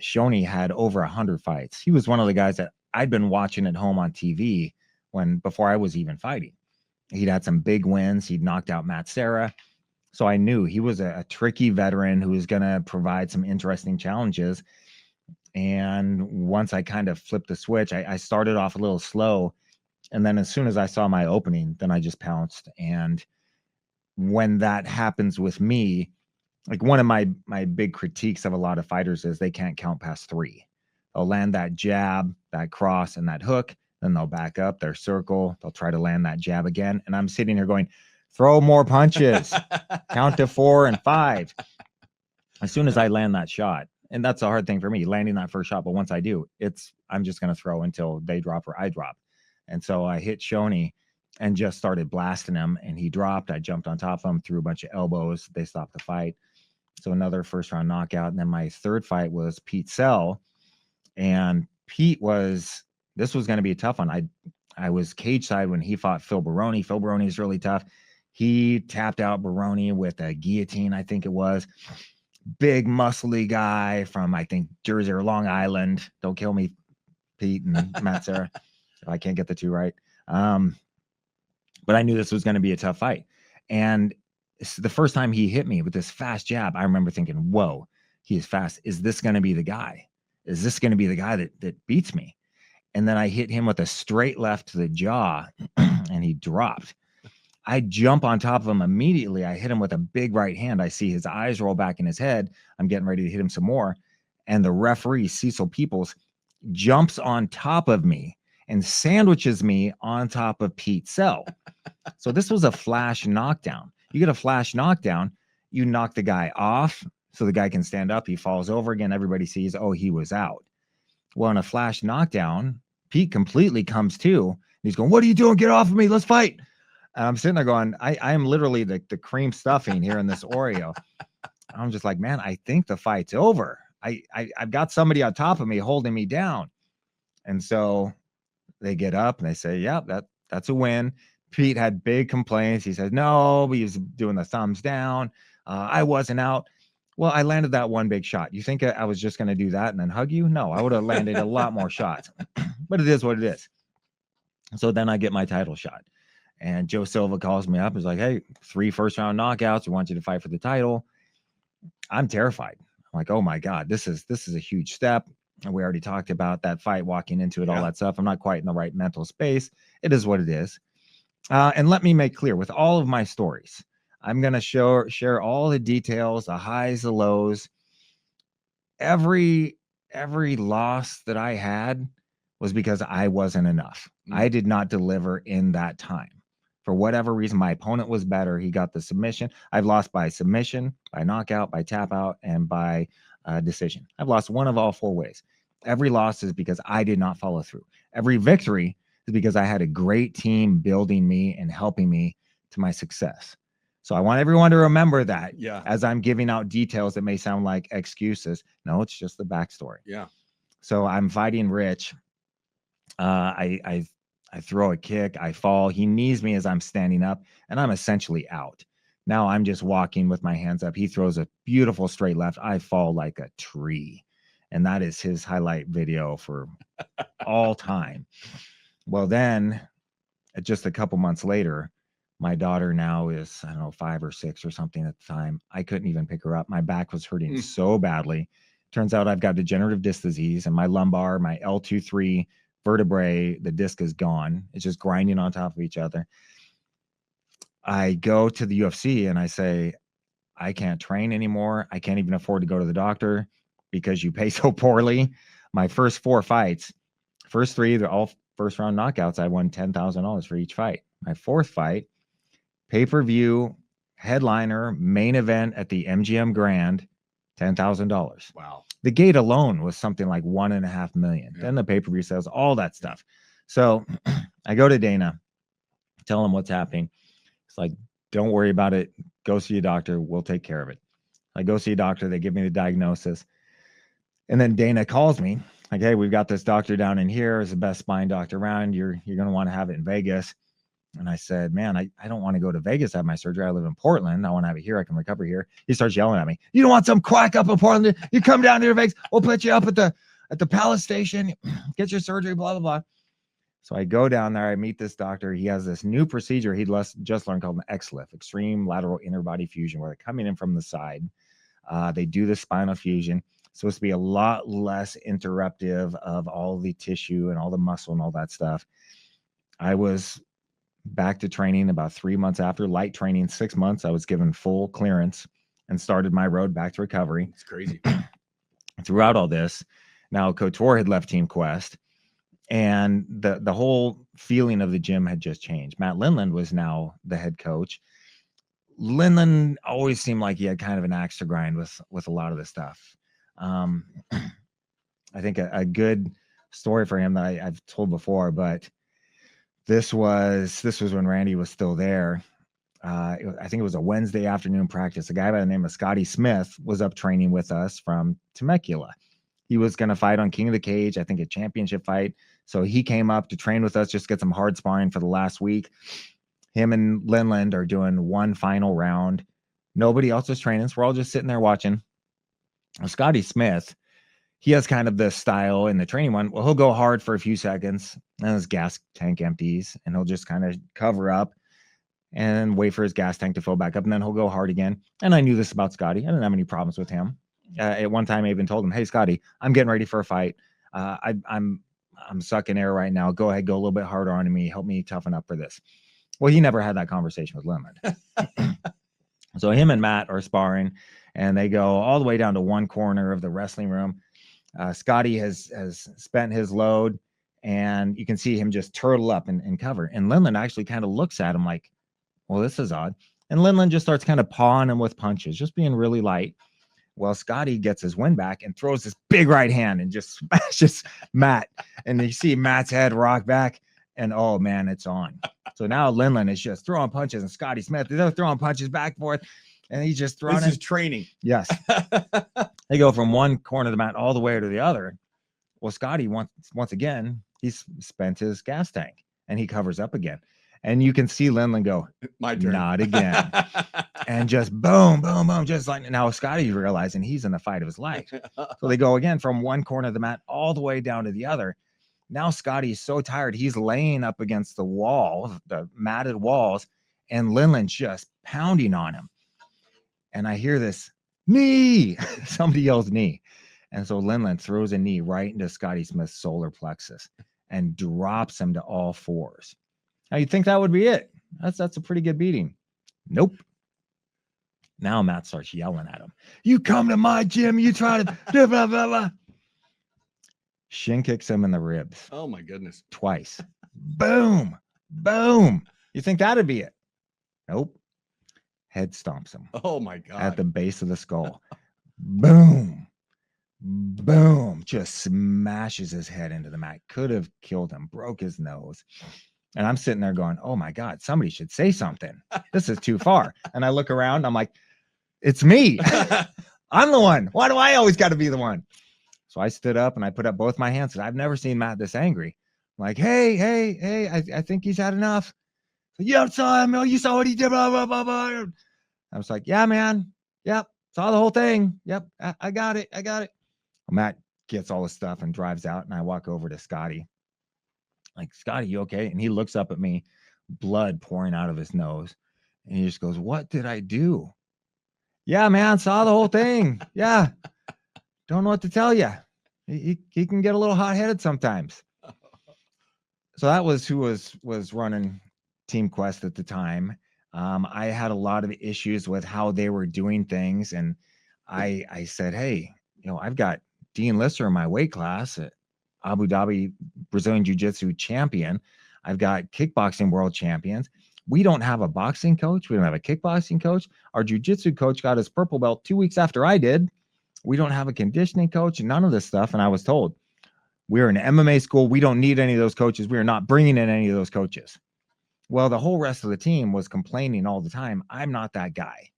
Shoney had over 100 fights. He was one of the guys that I'd been watching at home on TV before I was even fighting. He'd had some big wins. He'd knocked out Matt Serra. So I knew he was a tricky veteran who was going to provide some interesting challenges. And once I kind of flipped the switch, I started off a little slow. And then as soon as I saw my opening, then I just pounced. And when that happens with me, like one of my big critiques of a lot of fighters is they can't count past 3. They'll land that jab, that cross, and that hook. Then they'll back up, their circle, they'll try to land that jab again. And I'm sitting here going, throw more punches, count to 4 and 5. As soon as I land that shot, and that's a hard thing for me, landing that first shot. But once I do, I'm just going to throw until they drop or I drop. And so I hit Shoney and just started blasting him, and he dropped. I jumped on top of him, threw a bunch of elbows. They stopped the fight. So another first round knockout. And then my third fight was Pete Sell. And this was going to be a tough one. I was cage side when he fought Phil Baroni. Phil Baroni is really tough. He tapped out Baroni with a guillotine, I think it was. Big, muscly guy from, I think, Jersey or Long Island. Don't kill me, Pete and Matt Serra. I can't get the two right. But I knew this was going to be a tough fight. And the first time he hit me with this fast jab, I remember thinking, whoa, he is fast. Is this going to be the guy? Is this going to be the guy that beats me? And then I hit him with a straight left to the jaw, and he dropped. I jump on top of him immediately. I hit him with a big right hand. I see his eyes roll back in his head. I'm getting ready to hit him some more. And the referee, Cecil Peoples, jumps on top of me and sandwiches me on top of Pete Sell. So this was a flash knockdown. You get a flash knockdown, you knock the guy off so the guy can stand up. He falls over again. Everybody sees, oh, he was out. Well, in a flash knockdown, Pete completely comes to. He's going, what are you doing? Get off of me. Let's fight. And I'm sitting there going, I am literally the cream stuffing here in this Oreo. I'm just like, man, I think the fight's over. I've got somebody on top of me holding me down. And so they get up and they say, yeah, that's a win. Pete had big complaints. He said, no, but he was doing the thumbs down. I wasn't out. Well, I landed that one big shot. You think I was just going to do that and then hug you? No, I would have landed a lot more shots. But it is what it is. So then I get my title shot. And Joe Silva calls me up. He's like, hey, 3 first-round knockouts. We want you to fight for the title. I'm terrified. I'm like, oh, my God, this is a huge step. And we already talked about that fight, walking into it, all that stuff. I'm not quite in the right mental space. It is what it is. And let me make clear, with all of my stories, I'm going to share all the details, the highs, the lows. Every loss that I had was because I wasn't enough. I did not deliver in that time. For whatever reason, my opponent was better. He got the submission. I've lost by submission, by knockout, by tap out, and by decision. I've lost one of all 4 ways. Every loss is because I did not follow through. Every victory is because I had a great team building me and helping me to my success. So I want everyone to remember that as I'm giving out details that may sound like excuses. No, it's just the backstory. Yeah. So I'm fighting Rich. I throw a kick. I fall. He knees me as I'm standing up, and I'm essentially out. Now I'm just walking with my hands up. He throws a beautiful straight left. I fall like a tree. And that is his highlight video for all time. Well, then just a couple months later, my daughter now is, I don't know, 5 or 6 or something at the time. I couldn't even pick her up. My back was hurting so badly. Turns out I've got degenerative disc disease, and my lumbar, my L2-3 vertebrae, the disc is gone. It's just grinding on top of each other. I go to the UFC and I say, I can't train anymore. I can't even afford to go to the doctor because you pay so poorly. My first 4 fights, first 3, they're all first round knockouts. I won $10,000 for each fight. My 4th fight, pay-per-view, headliner, main event at the MGM Grand, $10,000. Wow. The gate alone was something like $1.5 million. Yeah. Then the pay-per-view sales, all that stuff. So I go to Dana, tell him what's happening. It's like, don't worry about it. Go see a doctor. We'll take care of it. I go see a doctor. They give me the diagnosis. And then Dana calls me like, hey, we've got this doctor down in here. It's the best spine doctor around. You're going to want to have it in Vegas. And I said, man, I don't want to go to Vegas to have my surgery. I live in Portland. I want to have it here. I can recover here. He starts yelling at me. You don't want some quack up in Portland. You come down here to Vegas. We'll put you up at the Palace Station. Get your surgery, blah, blah, blah. So I go down there. I meet this doctor. He has this new procedure he'd just learned called an XLIF, extreme lateral interbody fusion, where they're coming in from the side. They do the spinal fusion. It's supposed to be a lot less interruptive of all the tissue and all the muscle and all that stuff. I was back to training about 3 months after, light training, 6 months. I was given full clearance and started my road back to recovery. It's crazy. Throughout all this, now Couture had left Team Quest, And the whole feeling of the gym had just changed. Matt Lindland was now the head coach. Lindland always seemed like he had kind of an axe to grind with a lot of the stuff. I think a good story for him that I've told before, but this was when Randy was still there. I think it was a Wednesday afternoon practice. A guy by the name of Scotty Smith was up training with us from Temecula. He was going to fight on King of the Cage, I think a championship fight. So he came up to train with us, just get some hard sparring for the last week. Him and Lindland are doing one final round. Nobody else is training, so we're all just sitting there watching. Scotty Smith, he has kind of the style in the training one. Well, he'll go hard for a few seconds, and his gas tank empties, and he'll just kind of cover up and wait for his gas tank to fill back up, and then he'll go hard again. And I knew this about Scotty. I didn't have any problems with him. At one time, I even told him, "Hey, Scotty, I'm getting ready for a fight. I'm sucking air right now. Go ahead, go a little bit harder on me. Help me toughen up for this." Well, he never had that conversation with Lindland. So him and Matt are sparring, and they go all the way down to one corner of the wrestling room. Scotty has spent his load, and you can see him just turtle up and cover. And Lindland actually kind of looks at him like, well, this is odd. And Lindland just starts kind of pawing him with punches, just being really light. Well, Scotty gets his win back and throws this big right hand and just smashes Matt. And you see Matt's head rock back, and oh man, it's on. So now Lindland is just throwing punches, and Scotty Smith is throwing punches back and forth, and he's just throwing. This is training. Yes. They go from one corner of the mat all the way to the other. Well, Scotty, once again, he's spent his gas tank, and he covers up again. And you can see Lindland go, my turn. Not again. And just boom, boom, boom. Just like now Scotty's realizing he's in the fight of his life. So they go again from one corner of the mat all the way down to the other. Now Scotty's so tired, he's laying up against the wall, the matted walls, and Lindland's just pounding on him. And I hear this, knee. Somebody yells knee. And so Lindland throws a knee right into Scotty Smith's solar plexus and drops him to all fours. Now you'd think that would be it. That's a pretty good beating. Nope. Now Matt starts yelling at him. You come to my gym, you try to blah, blah, blah, blah. Shin kicks him in the ribs. Oh my goodness. Twice. Boom. Boom. You think that'd be it? Nope. Head stomps him. Oh my God. At the base of the skull. Boom. Boom. Just smashes his head into the mat. Could have killed him. Broke his nose. And I'm sitting there going, oh my God, somebody should say something. This is too far. And I look around, I'm like, it's me. I'm the one. Why do I always got to be the one? So I stood up and I put up both my hands. And I've never seen Matt this angry. I'm like, hey, I think he's had enough. So, you saw him. You saw what he did. Blah, blah, blah, blah. I was like, yeah, man. Yep. Saw the whole thing. Yep. I got it. Well, Matt gets all the stuff and drives out. And I walk over to Scotty. Like, Scotty, you okay? And he looks up at me, blood pouring out of his nose. And he just goes, what did I do? Yeah, man, saw the whole thing. Yeah. Don't know what to tell you. He can get a little hot-headed sometimes. So that was who was running Team Quest at the time. I had a lot of issues with how they were doing things. And I said, hey, I've got Dean Lister in my weight class at Abu Dhabi Brazilian Jiu-Jitsu champion. I've got kickboxing world champions. We don't have a boxing coach. We don't have a kickboxing coach. Our jiu-jitsu coach got his purple belt 2 weeks after I did. We don't have a conditioning coach and none of this stuff. And I was told, we're an MMA school. We don't need any of those coaches. We are not bringing in any of those coaches. Well, the whole rest of the team was complaining all the time. I'm not that guy.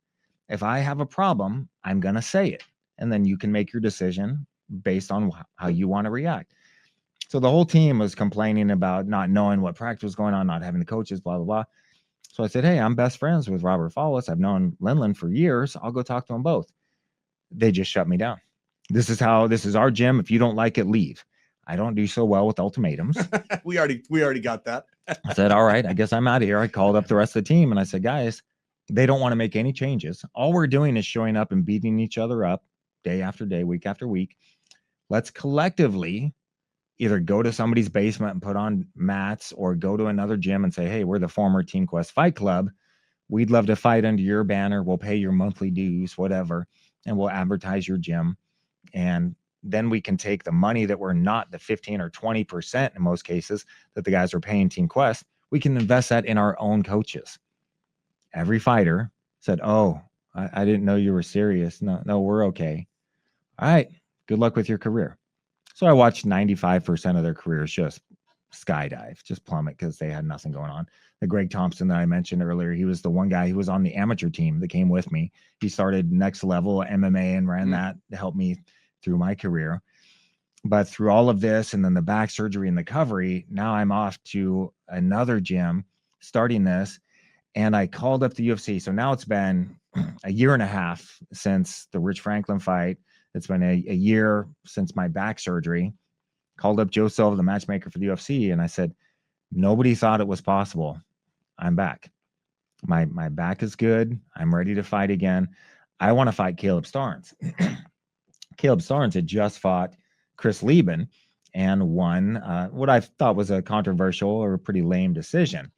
If I have a problem, I'm going to say it. And then you can make your decision based on how you want to react. So the whole team was complaining about not knowing what practice was going on, not having the coaches, blah, blah, blah. So I said, hey, I'm best friends with Robert Follis. I've known Lindland for years. I'll go talk to them both. They just shut me down. This is our gym. If you don't like it, leave. I don't do so well with ultimatums. we already got that. I said, all right, I guess I'm out of here. I called up the rest of the team and I said, guys, they don't want to make any changes. All we're doing is showing up and beating each other up day after day, week after week. Let's collectively either go to somebody's basement and put on mats or go to another gym and say, hey, we're the former Team Quest Fight Club. We'd love to fight under your banner. We'll pay your monthly dues, whatever, and we'll advertise your gym. And then we can take the money that we're not the 15 or 20% in most cases that the guys are paying Team Quest. We can invest that in our own coaches. Every fighter said, oh, I didn't know you were serious. No, we're okay. All right. Good luck with your career. So I watched 95% of their careers just skydive, just plummet because they had nothing going on. The Greg Thompson that I mentioned earlier, he was the one guy who was on the amateur team that came with me. He started next level MMA and ran that to help me through my career. But through all of this and then the back surgery and the recovery, now I'm off to another gym starting this. And I called up the UFC. So now it's been a year and a half since the Rich Franklin fight. It's been a year since my back surgery. Called up Joe Silva, the matchmaker for the UFC, and I said, nobody thought it was possible. I'm back. My back is good. I'm ready to fight again. I want to fight Caleb Starnes. Caleb Starnes had just fought Chris Lieben and won what I thought was a controversial or a pretty lame decision.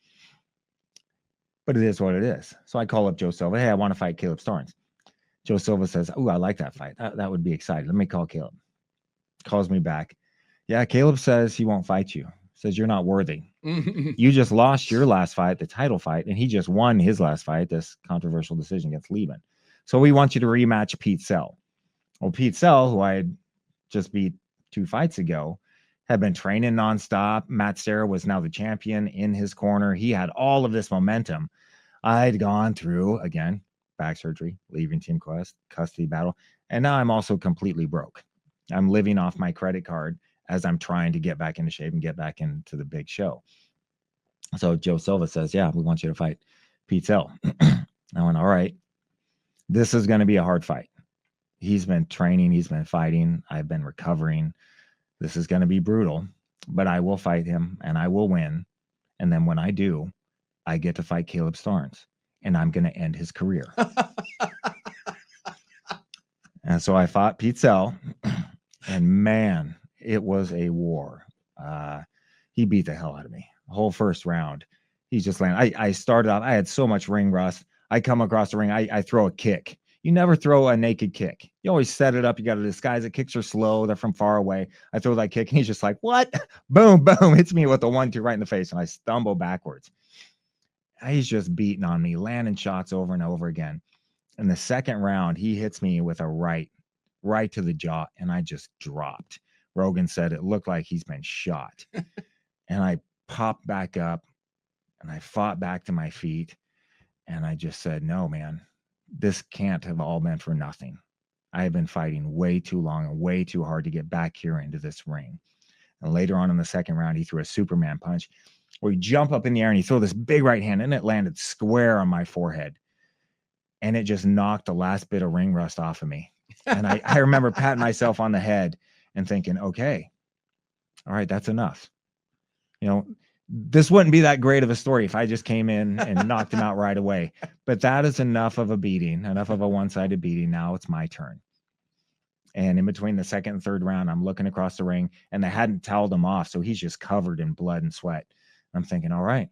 But it is what it is. So I call up Joe Silva. Hey, I want to fight Caleb Starnes. Joe Silva says, oh, I like that fight. That would be exciting. Let me call Caleb. Calls me back. Yeah, Caleb says he won't fight you. Says you're not worthy. You just lost your last fight, the title fight, and he just won his last fight, this controversial decision against Lieben. So we want you to rematch Pete Sell. Well, Pete Sell, who I had just beat 2 fights ago, had been training nonstop. Matt Serra was now the champion in his corner. He had all of this momentum. I'd gone through, again, back surgery, leaving Team Quest, custody battle, and now I'm also completely broke. I'm living off my credit card as I'm trying to get back into shape and get back into the big show. So Joe Silva says, yeah, we want you to fight Pete Sell. I went, all right, this is going to be a hard fight. He's been training, he's been fighting, I've been recovering. This is going to be brutal, but I will fight him and I will win. And then when I do, I get to fight Caleb Starnes and I'm going to end his career. And so I fought Pete Sell, and man, it was a war. He beat the hell out of me. The whole first round. He's just landing. I started off, I had so much ring rust. I come across the ring, I throw a kick. You never throw a naked kick. You always set it up. You got to disguise it. Kicks are slow. They're from far away. I throw that kick and he's just like, what? Boom, boom. Hits me with a 1-2 right in the face. And I stumble backwards. He's just beating on me, landing shots over and over again. In the second round, he hits me with a right to the jaw. And I just dropped. Rogan said it looked like he's been shot. And I popped back up and I fought back to my feet. And I just said, no, man. This can't have all been for nothing. I have been fighting way too long and way too hard to get back here into this ring. And later on in the second round, he threw a Superman punch where he jumped up in the air and he threw this big right hand and it landed square on my forehead. And it just knocked the last bit of ring rust off of me. And I remember patting myself on the head and thinking, okay, all right, that's enough. You know, this wouldn't be that great of a story if I just came in and knocked him out right away. But that is enough of a beating, enough of a one-sided beating. Now it's my turn. And in between the second and third round, I'm looking across the ring and they hadn't toweled him off. So he's just covered in blood and sweat. I'm thinking, all right,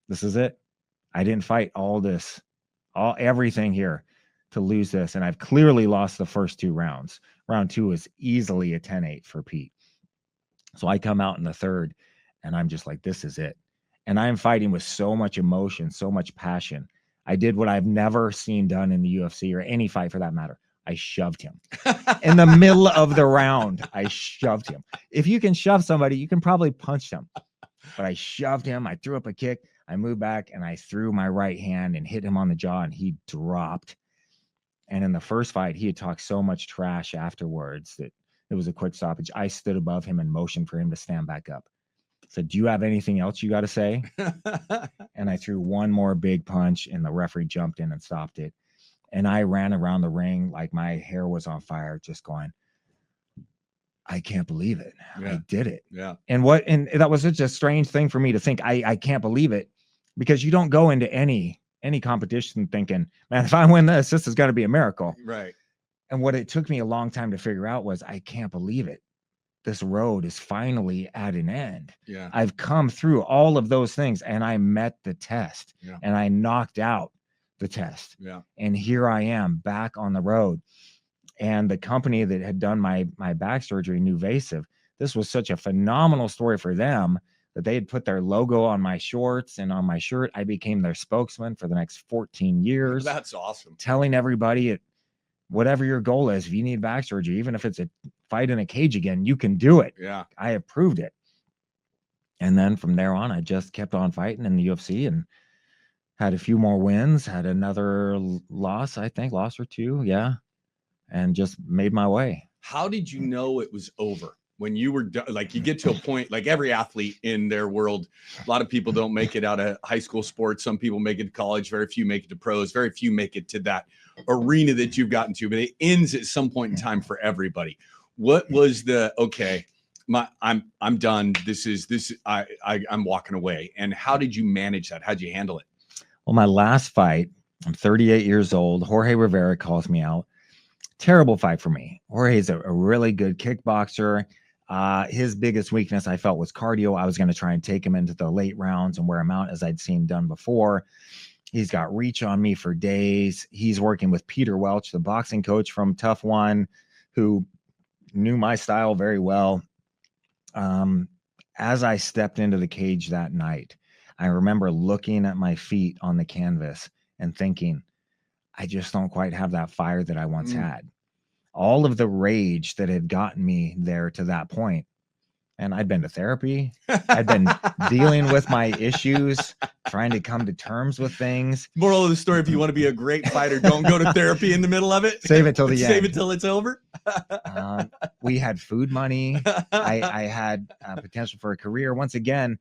this is it. I didn't fight everything here to lose this. And I've clearly lost the first 2 rounds. Round 2 is easily a 10-8 for Pete. So I come out in the third. And I'm just like, this is it. And I'm fighting with so much emotion, so much passion. I did what I've never seen done in the UFC or any fight for that matter. I shoved him in the middle of the round. I shoved him. If you can shove somebody, you can probably punch them. But I shoved him. I threw up a kick. I moved back and I threw my right hand and hit him on the jaw and he dropped. And in the first fight, he had talked so much trash afterwards that it was a quick stoppage. I stood above him and motioned for him to stand back up. Said, do you have anything else you got to say? And I threw one more big punch and the referee jumped in and stopped it. And I ran around the ring like my hair was on fire, just going, I can't believe it. Yeah. I did it. Yeah. And that was such a strange thing for me to think. I can't believe it because you don't go into any competition thinking, man, if I win this is going to be a miracle. Right. And what it took me a long time to figure out was I can't believe it. This road is finally at an end. Yeah. I've come through all of those things and I met the test and I knocked out the test. Yeah. And here I am back on the road. And the company that had done my back surgery, Nuvasive, this was such a phenomenal story for them that they had put their logo on my shorts and on my shirt. I became their spokesman for the next 14 years. That's awesome. Telling everybody, whatever your goal is, if you need back surgery, even if it's a fight in a cage again, you can do it. Yeah. I approved it. And then from there on, I just kept on fighting in the UFC and had a few more wins, had another loss, I think, loss or two. Yeah. And just made my way. How did you know it was over? When you were like, you get to a point, like every athlete in their world, a lot of people don't make it out of high school sports. Some people make it to college. Very few make it to pros. Very few make it to that arena that you've gotten to, but it ends at some point in time for everybody. What was the, okay, I'm done. I'm walking away. And how did you manage that? How'd you handle it? Well, my last fight, I'm 38 years old. Jorge Rivera calls me out. Terrible fight for me. Jorge's a really good kickboxer. His biggest weakness, I felt, was cardio. I was going to try and take him into the late rounds and wear him out, as I'd seen done before. He's got reach on me for days. He's working with Peter Welch, the boxing coach from Tough One, who knew my style very well. As I stepped into the cage that night, I remember looking at my feet on the canvas and thinking, I just don't quite have that fire that I once had. All of the rage that had gotten me there to that point. And I'd been to therapy. I'd been dealing with my issues, trying to come to terms with things. Moral of the story, if you want to be a great fighter, don't go to therapy in the middle of it. Save it till the end. Save it till it's over. We had food money. I had potential for a career. Once again,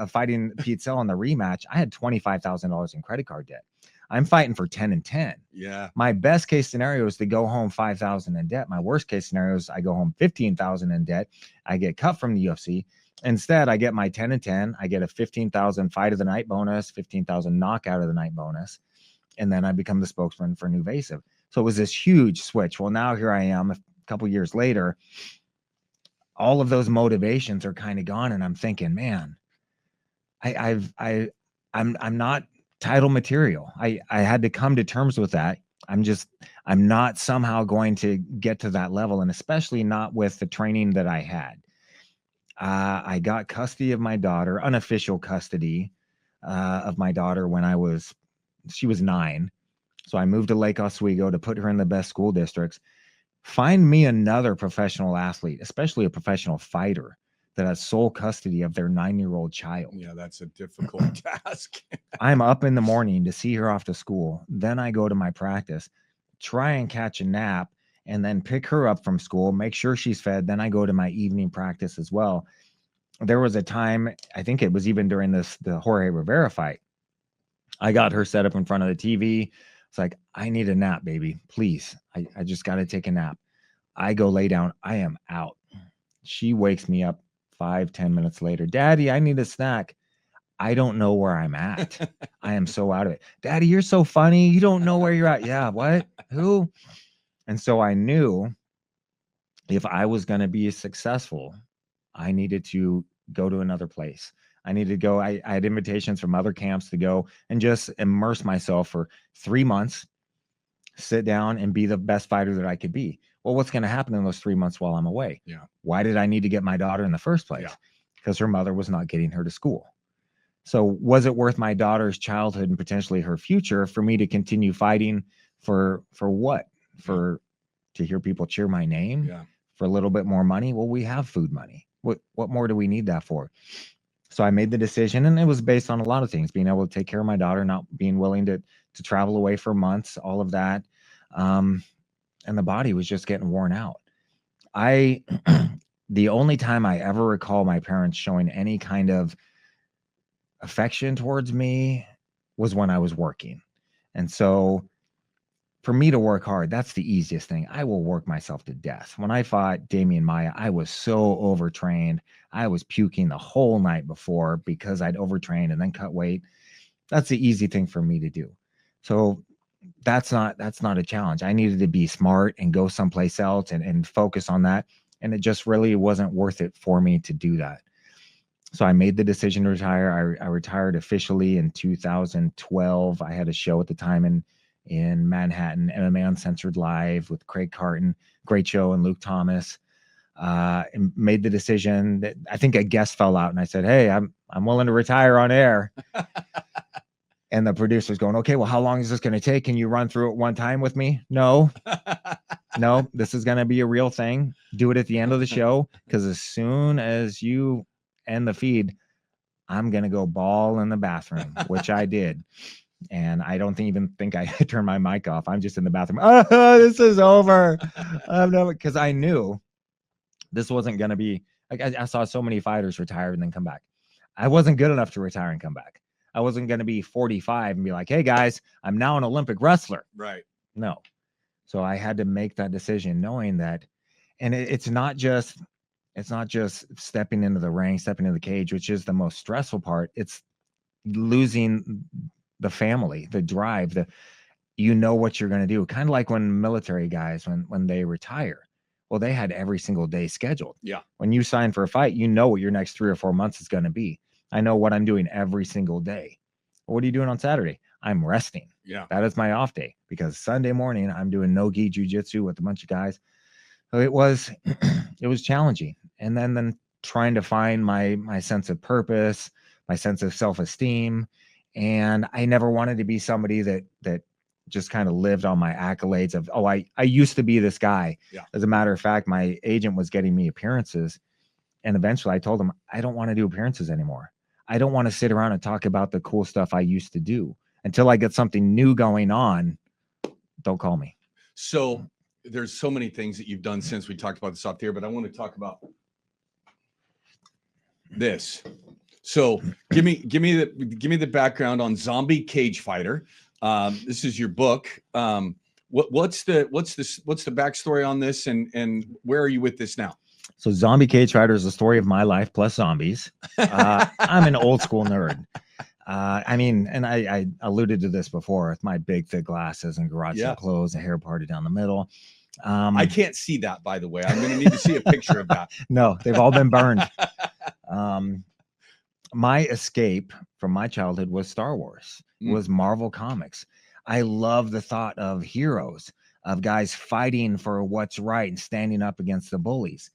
fighting Pete Sell in the rematch, I had $25,000 in credit card debt. I'm fighting for 10 and 10. Yeah. My best case scenario is to go home 5,000 in debt. My worst case scenario is I go home 15,000 in debt. I get cut from the UFC. Instead, I get my 10 and 10. I get a 15,000 fight of the night bonus, 15,000 knockout of the night bonus. And then I become the spokesman for Nuvasive. So it was this huge switch. Well, now here I am a couple years later. All of those motivations are kind of gone. And I'm thinking, man, I'm not title material. I had to come to terms with that. I'm not somehow going to get to that level, and especially not with the training that I had. I got custody of my daughter, unofficial custody of my daughter when she was 9. So I moved to Lake Oswego to put her in the best school districts. Find me another professional athlete, especially a professional fighter, that has sole custody of their 9-year-old child. Yeah, that's a difficult task. I'm up in the morning to see her off to school. Then I go to my practice, try and catch a nap, and then pick her up from school, make sure she's fed. Then I go to my evening practice as well. There was a time, I think it was even during the Jorge Rivera fight, I got her set up in front of the TV. It's like, I need a nap, baby. Please. I just got to take a nap. I go lay down. I am out. She wakes me up 5-10 minutes later. Daddy, I need a snack. I don't know where I'm at. I am so out of it. Daddy, you're so funny. You don't know where you're at. Yeah, what? Who? And so I knew if I was going to be successful, I needed to go to another place. I needed to go. I had invitations from other camps to go and just immerse myself for 3 months, sit down and be the best fighter that I could be. Well, what's going to happen in those 3 months while I'm away? Yeah. Why did I need to get my daughter in the first place? Yeah. Because her mother was not getting her to school. So was it worth my daughter's childhood and potentially her future for me to continue fighting for what? To hear people cheer my name? Yeah. For a little bit more money? Well, we have food money. What more do we need that for? So I made the decision, and it was based on a lot of things, being able to take care of my daughter, not being willing to travel away for months, all of that. And the body was just getting worn out. The only time I ever recall my parents showing any kind of affection towards me was when I was working. And so for me to work hard, that's the easiest thing. I will work myself to death. When I fought Damian Maia, I was so overtrained. I was puking the whole night before because I'd overtrained and then cut weight. That's the easy thing for me to do. So that's not a challenge. I needed to be smart and go someplace else and focus on that. And it just really wasn't worth it for me to do that. So I made the decision to retire. I retired officially in 2012. I had a show at the time in Manhattan, MMA Uncensored Live with Craig Carton, great show, and Luke Thomas. And made the decision that I think a guest fell out, and I said, "Hey, I'm willing to retire on air." And the producer's going, "Okay, well, how long is this going to take? Can you run through it one time with me?" No, no, this is going to be a real thing. Do it at the end of the show, because as soon as you end the feed, I'm going to go bawl in the bathroom, which I did. And I don't even think I turned my mic off. I'm just in the bathroom. Oh, this is over. Because I knew this wasn't going to be like, I saw so many fighters retire and then come back. I wasn't good enough to retire and come back. I wasn't going to be 45 and be like, "Hey guys, I'm now an Olympic wrestler." Right. No. So I had to make that decision, knowing that, and it's not just stepping into the ring, stepping into the cage, which is the most stressful part. It's losing the family, the drive, you know what you're going to do. Kind of like when military guys, when they retire, well, they had every single day scheduled. Yeah. When you sign for a fight, you know what your next 3 or 4 months is going to be. I know what I'm doing every single day. What are you doing on Saturday? I'm resting. Yeah. That is my off day, because Sunday morning I'm doing no-gi jiu-jitsu with a bunch of guys. So it was challenging. And then trying to find my sense of purpose, my sense of self-esteem. And I never wanted to be somebody that just kind of lived on my accolades of, oh, I used to be this guy. Yeah. As a matter of fact, my agent was getting me appearances. And eventually I told him, I don't want to do appearances anymore. I don't want to sit around and talk about the cool stuff I used to do. Until I get something new going on, don't call me. So there's so many things that you've done since we talked about this off the air, but I want to talk about this. So give me the background on Zombie Cagefighter. This is your book. What's the backstory on this, and where are you with this now? So Zombie Cagefighter is the story of my life plus zombies. I'm an old school nerd. I mean, and I alluded to this before with my big thick glasses and garage sale clothes, a hair party down the middle. I can't see that, by the way. I'm going to need to see a picture of that. No, they've all been burned. My escape from my childhood was Star Wars, was Marvel Comics. I love the thought of heroes, of guys fighting for what's right and standing up against the bullies.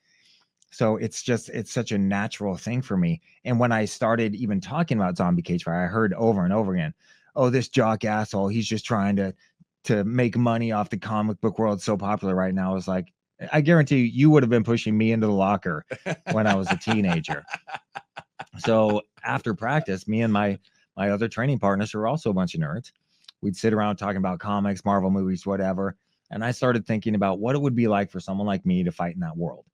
So it's such a natural thing for me. And when I started even talking about Zombie Cagefighter, I heard over and over again, "Oh, this jock asshole, he's just trying to make money off the comic book world. It's so popular right now." I was like, I guarantee you would have been pushing me into the locker when I was a teenager. So after practice, me and my other training partners, who are also a bunch of nerds, we'd sit around talking about comics, Marvel movies, whatever. And I started thinking about what it would be like for someone like me to fight in that world.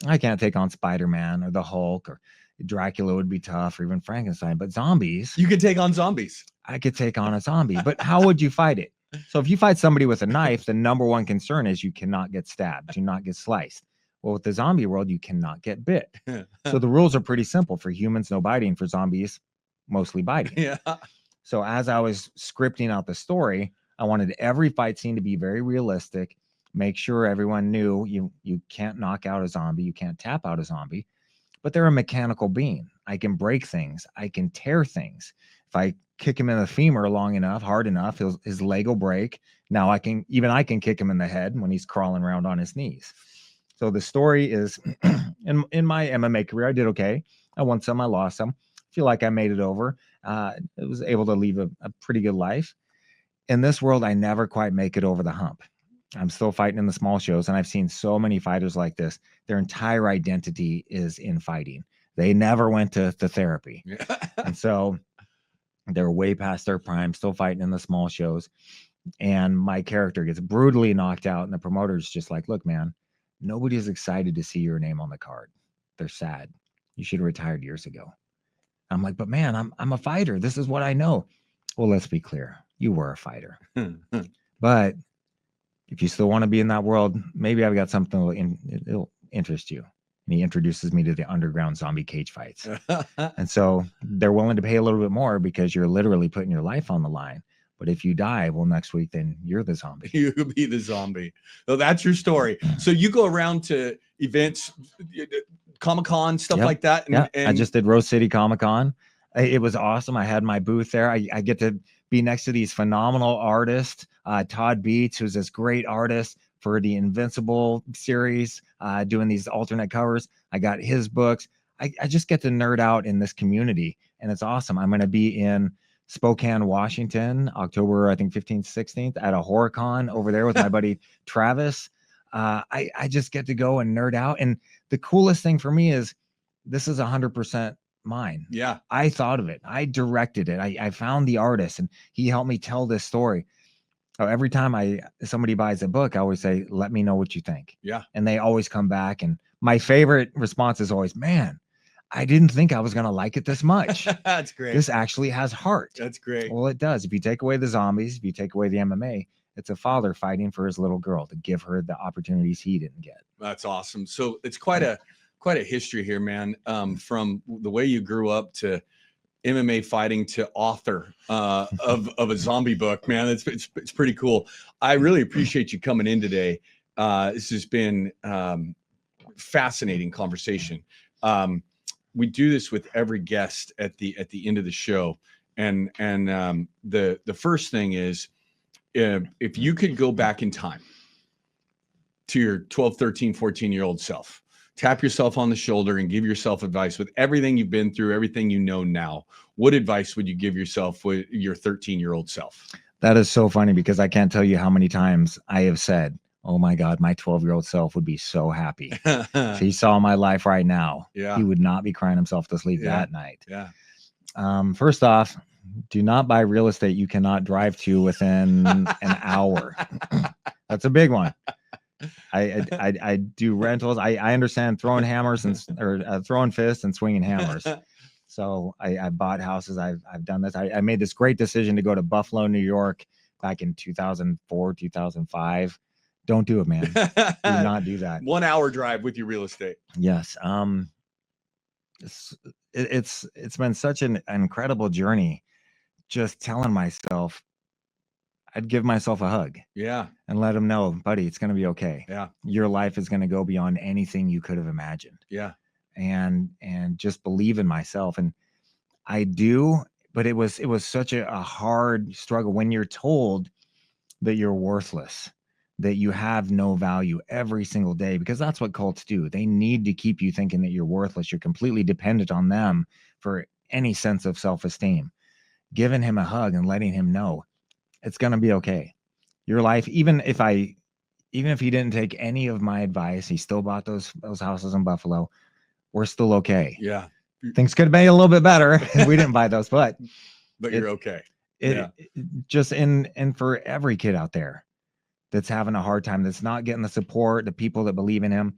I can't take on Spider-Man or the Hulk, or Dracula would be tough, or even Frankenstein. But zombies, you could take on zombies. I could take on a zombie. But how would you fight it? So if you fight somebody with a knife, the number one concern is you cannot get stabbed, you not get sliced. Well, with the zombie world, you cannot get bit. So the rules are pretty simple. For humans, no biting. For zombies, mostly biting. Yeah. So as I was scripting out the story, I wanted every fight scene to be very realistic. Make sure everyone knew you can't knock out a zombie, you can't tap out a zombie, but they're a mechanical being. I can break things, I can tear things. If I kick him in the femur long enough, hard enough, his leg will break. Now I can kick him in the head when he's crawling around on his knees. So the story is, in my MMA career, I did okay. I won some, I lost some. Feel like I made it over. I was able to leave a pretty good life. In this world, I never quite make it over the hump. I'm still fighting in the small shows, and I've seen so many fighters like this. Their entire identity is in fighting. They never went to therapy. And so they're way past their prime, still fighting in the small shows. And my character gets brutally knocked out, and the promoter's just like, "Look, man, nobody's excited to see your name on the card. They're sad. You should have retired years ago." I'm like, "But man, I'm a fighter. This is what I know." Well, let's be clear. You were a fighter. But if you still want to be in that world, maybe I've got something it'll interest you. And he introduces me to the underground zombie cage fights. And so they're willing to pay a little bit more because you're literally putting your life on the line. But if you die, well, next week, then you're the zombie. You could be the zombie. So that's your story. So you go around to events, Comic-Con, stuff like that. And I just did Rose City Comic-Con. It was awesome. I had my booth there. I get to be next to these phenomenal artists. Todd Beats, who's this great artist for the Invincible series, doing these alternate covers. I got his books. I just get to nerd out in this community, and it's awesome. I'm going to be in Spokane, Washington, October, I think 15th, 16th at a horror con over there with my buddy Travis. I just get to go and nerd out. And the coolest thing for me is this is 100% mine. Yeah. I thought of it. I directed it. I found the artist and he helped me tell this story. So every time somebody buys a book, I always say, let me know what you think. Yeah. And they always come back. And my favorite response is always, man, I didn't think I was going to like it this much. That's great. This actually has heart. That's great. Well, it does. If you take away the zombies, if you take away the MMA, it's a father fighting for his little girl to give her the opportunities he didn't get. That's awesome. So it's quite a history here, man. From the way you grew up to MMA fighting to author of a zombie book, man. It's pretty cool. I really appreciate you coming in today. This has been fascinating conversation. We do this with every guest at the end of the show, and the first thing is, if you could go back in time to your 12, 13, 14-year-old self, tap yourself on the shoulder and give yourself advice with everything you've been through, everything you know now, what advice would you give yourself with your 13-year-old self? That is so funny because I can't tell you how many times I have said, oh my God, my 12-year-old self would be so happy. If he saw my life right now, he would not be crying himself to sleep that night. Yeah. First off, do not buy real estate you cannot drive to within an hour. That's a big one. I do rentals. I understand throwing hammers or throwing fists and swinging hammers. So I bought houses. I've done this. I made this great decision to go to Buffalo, New York back in 2004, 2005. Don't do it, man. Do not do that. 1 hour drive with your real estate. Yes. It's been such an incredible journey. Just telling myself, I'd give myself a hug. Yeah. And let them know, buddy, it's going to be okay. Yeah. Your life is going to go beyond anything you could have imagined. Yeah. And just believe in myself. And I do, but it was such a hard struggle when you're told that you're worthless, that you have no value every single day, because that's what cults do. They need to keep you thinking that you're worthless. You're completely dependent on them for any sense of self-esteem. Giving him a hug and letting him know it's going to be okay. Your life, even if he didn't take any of my advice, he still bought those houses in Buffalo. We're still okay. Yeah. Things could have been a little bit better. We didn't buy those, but you're okay. Just and for every kid out there that's having a hard time, that's not getting the support, the people that believe in him,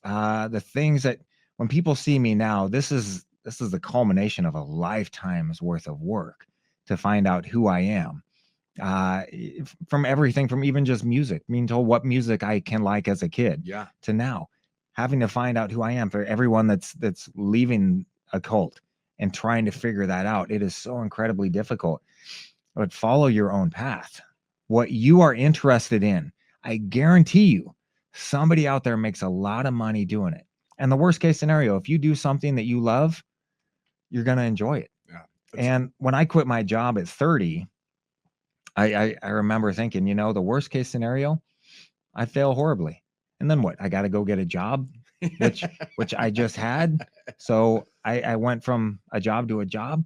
the things that when people see me now, this is the culmination of a lifetime's worth of work to find out who I am. From everything, from even just music, being told what music I can like as a kid, to now having to find out who I am. For everyone that's leaving a cult and trying to figure that out, it is so incredibly difficult. But follow your own path. What you are interested in, I guarantee you, somebody out there makes a lot of money doing it. And the worst case scenario, if you do something that you love, you're going to enjoy it. Yeah. And when I quit my job at 30, I remember thinking, the worst case scenario, I fail horribly. And then what? I got to go get a job, which I just had. So I went from a job to a job.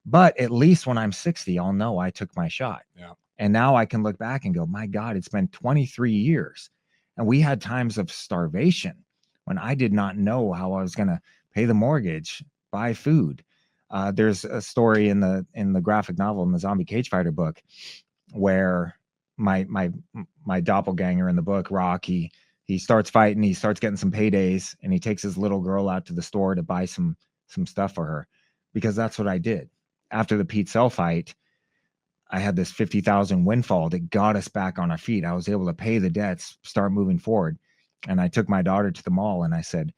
But at least when I'm 60, I'll know I took my shot. Yeah. And now I can look back and go, my God, it's been 23 years. And we had times of starvation when I did not know how I was going to pay the mortgage, buy food. There's a story in the graphic novel, in the Zombie Cagefighter book, where my doppelganger in the book, Rock, he starts fighting, he starts getting some paydays, and he takes his little girl out to the store to buy some stuff for her, because that's what I did. After the Pete Cell fight, I had this 50,000 windfall that got us back on our feet. I was able to pay the debts, start moving forward. And I took my daughter to the mall and I said,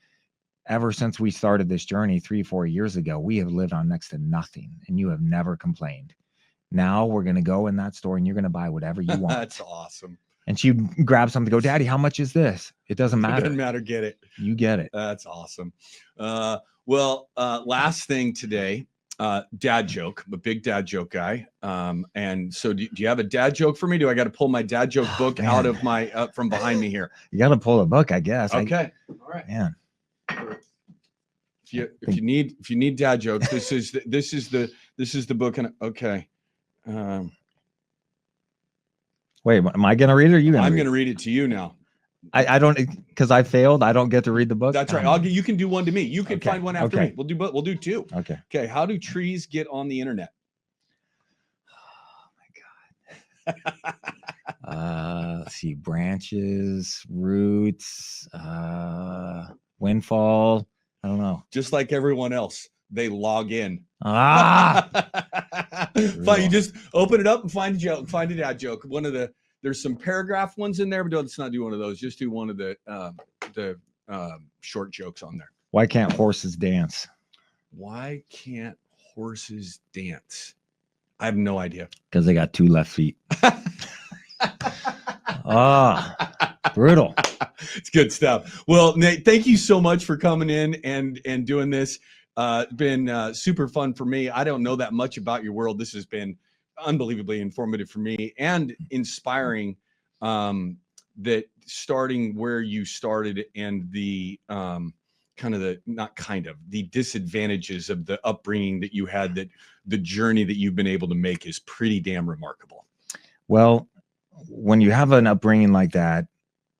ever since we started this journey 3-4 years ago, we have lived on next to nothing and you have never complained. Now we're going to go in that store and you're going to buy whatever you want. That's awesome. And she grabbed something, go, Daddy, how much is this? It doesn't matter. It doesn't matter. Get it. You get it. That's awesome. Last thing today, dad joke. I'm a big dad joke guy. And so do you have a dad joke for me? Do I got to pull my dad joke book out of my from behind me here? You got to pull a book, I guess. Okay. All right. Man. If you need dad jokes, this is the book. And okay. Wait, am I going to read it or are you going to I'm read it? going to read it to you now. I don't, because I failed. I don't get to read the book. That's right. You can do one to me. You can Okay, find one after okay. me. We'll do two. Okay. Okay. How do trees get on the internet? Oh my God. Let's see, branches, roots, windfall. I don't know. Just like everyone else, they log in. Ah, Fine. You just open it up and find a joke. Find a dad joke. There's some paragraph ones in there, but let's not do one of those. Just do one of the short jokes on there. why can't horses dance? Why can't horses dance? I have no idea. Because they got 2 left feet. Brutal. It's good stuff. Well, Nate, thank you so much for coming in and doing this. Been super fun for me. I don't know that much about your world. This has been unbelievably informative for me and inspiring. That starting where you started and the the disadvantages of the upbringing that you had, that the journey that you've been able to make is pretty damn remarkable. Well, when you have an upbringing like that,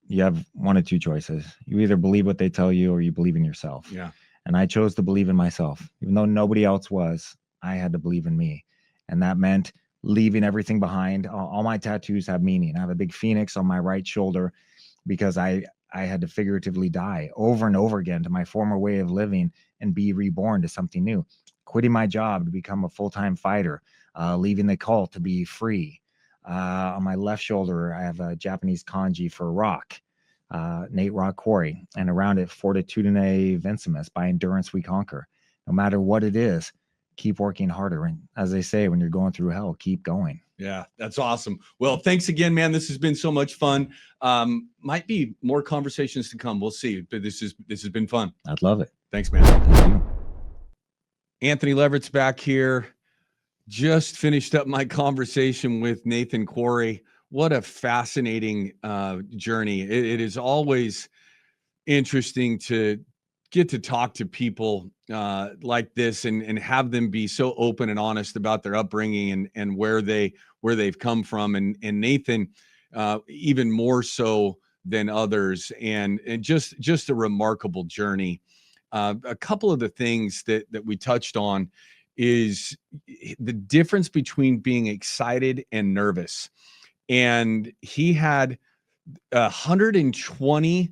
you have one of 2 choices. You either believe what they tell you or you believe in yourself. Yeah. And I chose to believe in myself. Even though nobody else was, I had to believe in me. And that meant leaving everything behind. All my tattoos have meaning. I have a big phoenix on my right shoulder because I had to figuratively die over and over again to my former way of living and be reborn to something new. Quitting my job to become a full-time fighter, leaving the cult to be free. On my left shoulder, I have a Japanese kanji for rock, Nate Rock Quarry, and around it, Fortitudine Vincimus, by endurance we conquer. No matter what it is, keep working harder. And as they say, when you're going through hell, keep going. Yeah, that's awesome. Well, thanks again, man. This has been so much fun. Might be more conversations to come. We'll see. But this has been fun. I'd love it. Thanks, man. Thank you. Anthony Leverett's back here. Just finished up my conversation with Nathan Quarry. What a fascinating journey. It is always interesting to get to talk to people like this and have them be so open and honest about their upbringing and where they've come from. And Nathan, even more so than others, and just a remarkable journey. A couple of the things that we touched on is the difference between being excited and nervous. And he had 120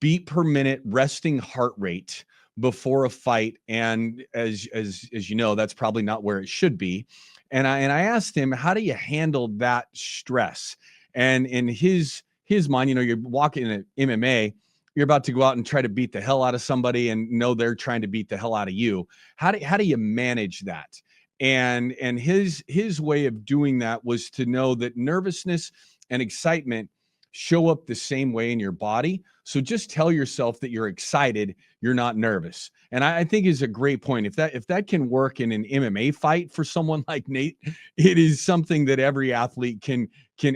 beat per minute resting heart rate before a fight. And as you know, that's probably not where it should be. And I asked him, how do you handle that stress? And in his mind, you're walking in MMA, you're about to go out and try to beat the hell out of somebody and know they're trying to beat the hell out of you. How do you manage that? And his way of doing that was to know that nervousness and excitement show up the same way in your body. So just tell yourself that you're excited, you're not nervous. And I think is a great point. If that can work in an MMA fight for someone like Nate, it is something that every athlete can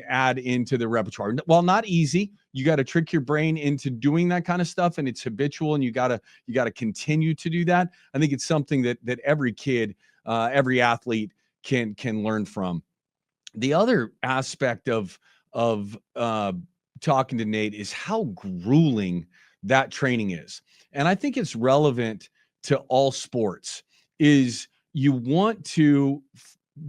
add into the repertoire. Well, not easy. You got to trick your brain into doing that kind of stuff, and it's habitual, and you got to continue to do that. I think it's something that every kid, every athlete can learn from. The other aspect of talking to Nate is how grueling that training is. And I think it's relevant to all sports. Is you want to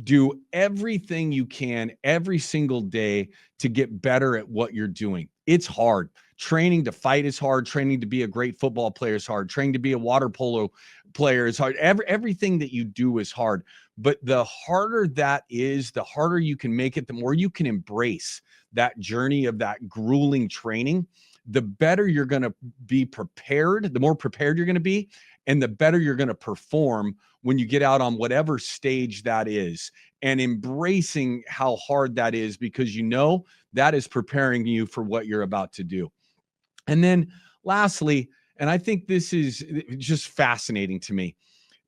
do everything you can every single day to get better at what you're doing. It's hard. Training to fight is hard. Training to be a great football player is hard. Training to be a water polo player is hard. Everything that you do is hard. But the harder that is, the harder you can make it, the more you can embrace that journey of that grueling training, the better you're going to be prepared, the more prepared you're going to be, and the better you're going to perform when you get out on whatever stage that is, and embracing how hard that is, because you know that is preparing you for what you're about to do. And then lastly, and I think this is just fascinating to me,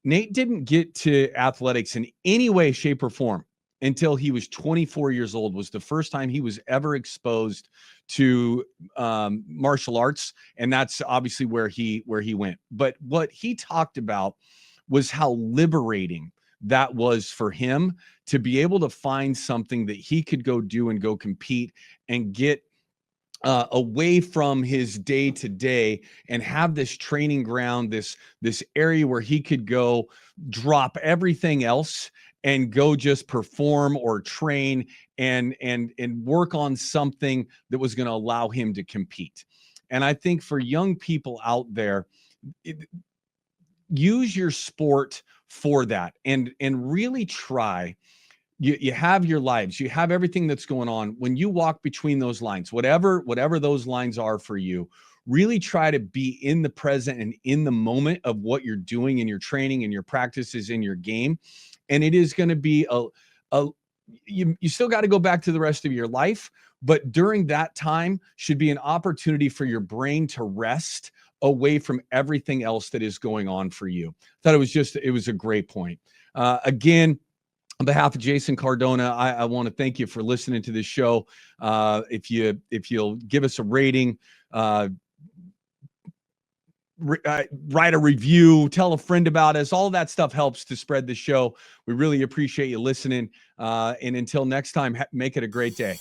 Nate didn't get to athletics in any way, shape, or form until he was 24 years old. Was the first time he was ever exposed to martial arts, and that's obviously where he went. But what he talked about was how liberating that was for him to be able to find something that he could go do and go compete and get away from his day to day and have this training ground, this area where he could go drop everything else and go just perform or train and work on something that was going to allow him to compete. And I think for young people out there, use your sport for that, and really try. You have your lives, you have everything that's going on. When you walk between those lines, whatever those lines are for you, really try to be in the present and in the moment of what you're doing in your training and your practices in your game. And it is going to be you still got to go back to the rest of your life, but during that time should be an opportunity for your brain to rest away from everything else that is going on for you. Thought it was a great point. Again, on behalf of Jason Cardona, I want to thank you for listening to this show. If you'll give us a rating, write a review, tell a friend about us, all of that stuff helps to spread the show. We really appreciate you listening. And until next time, make it a great day.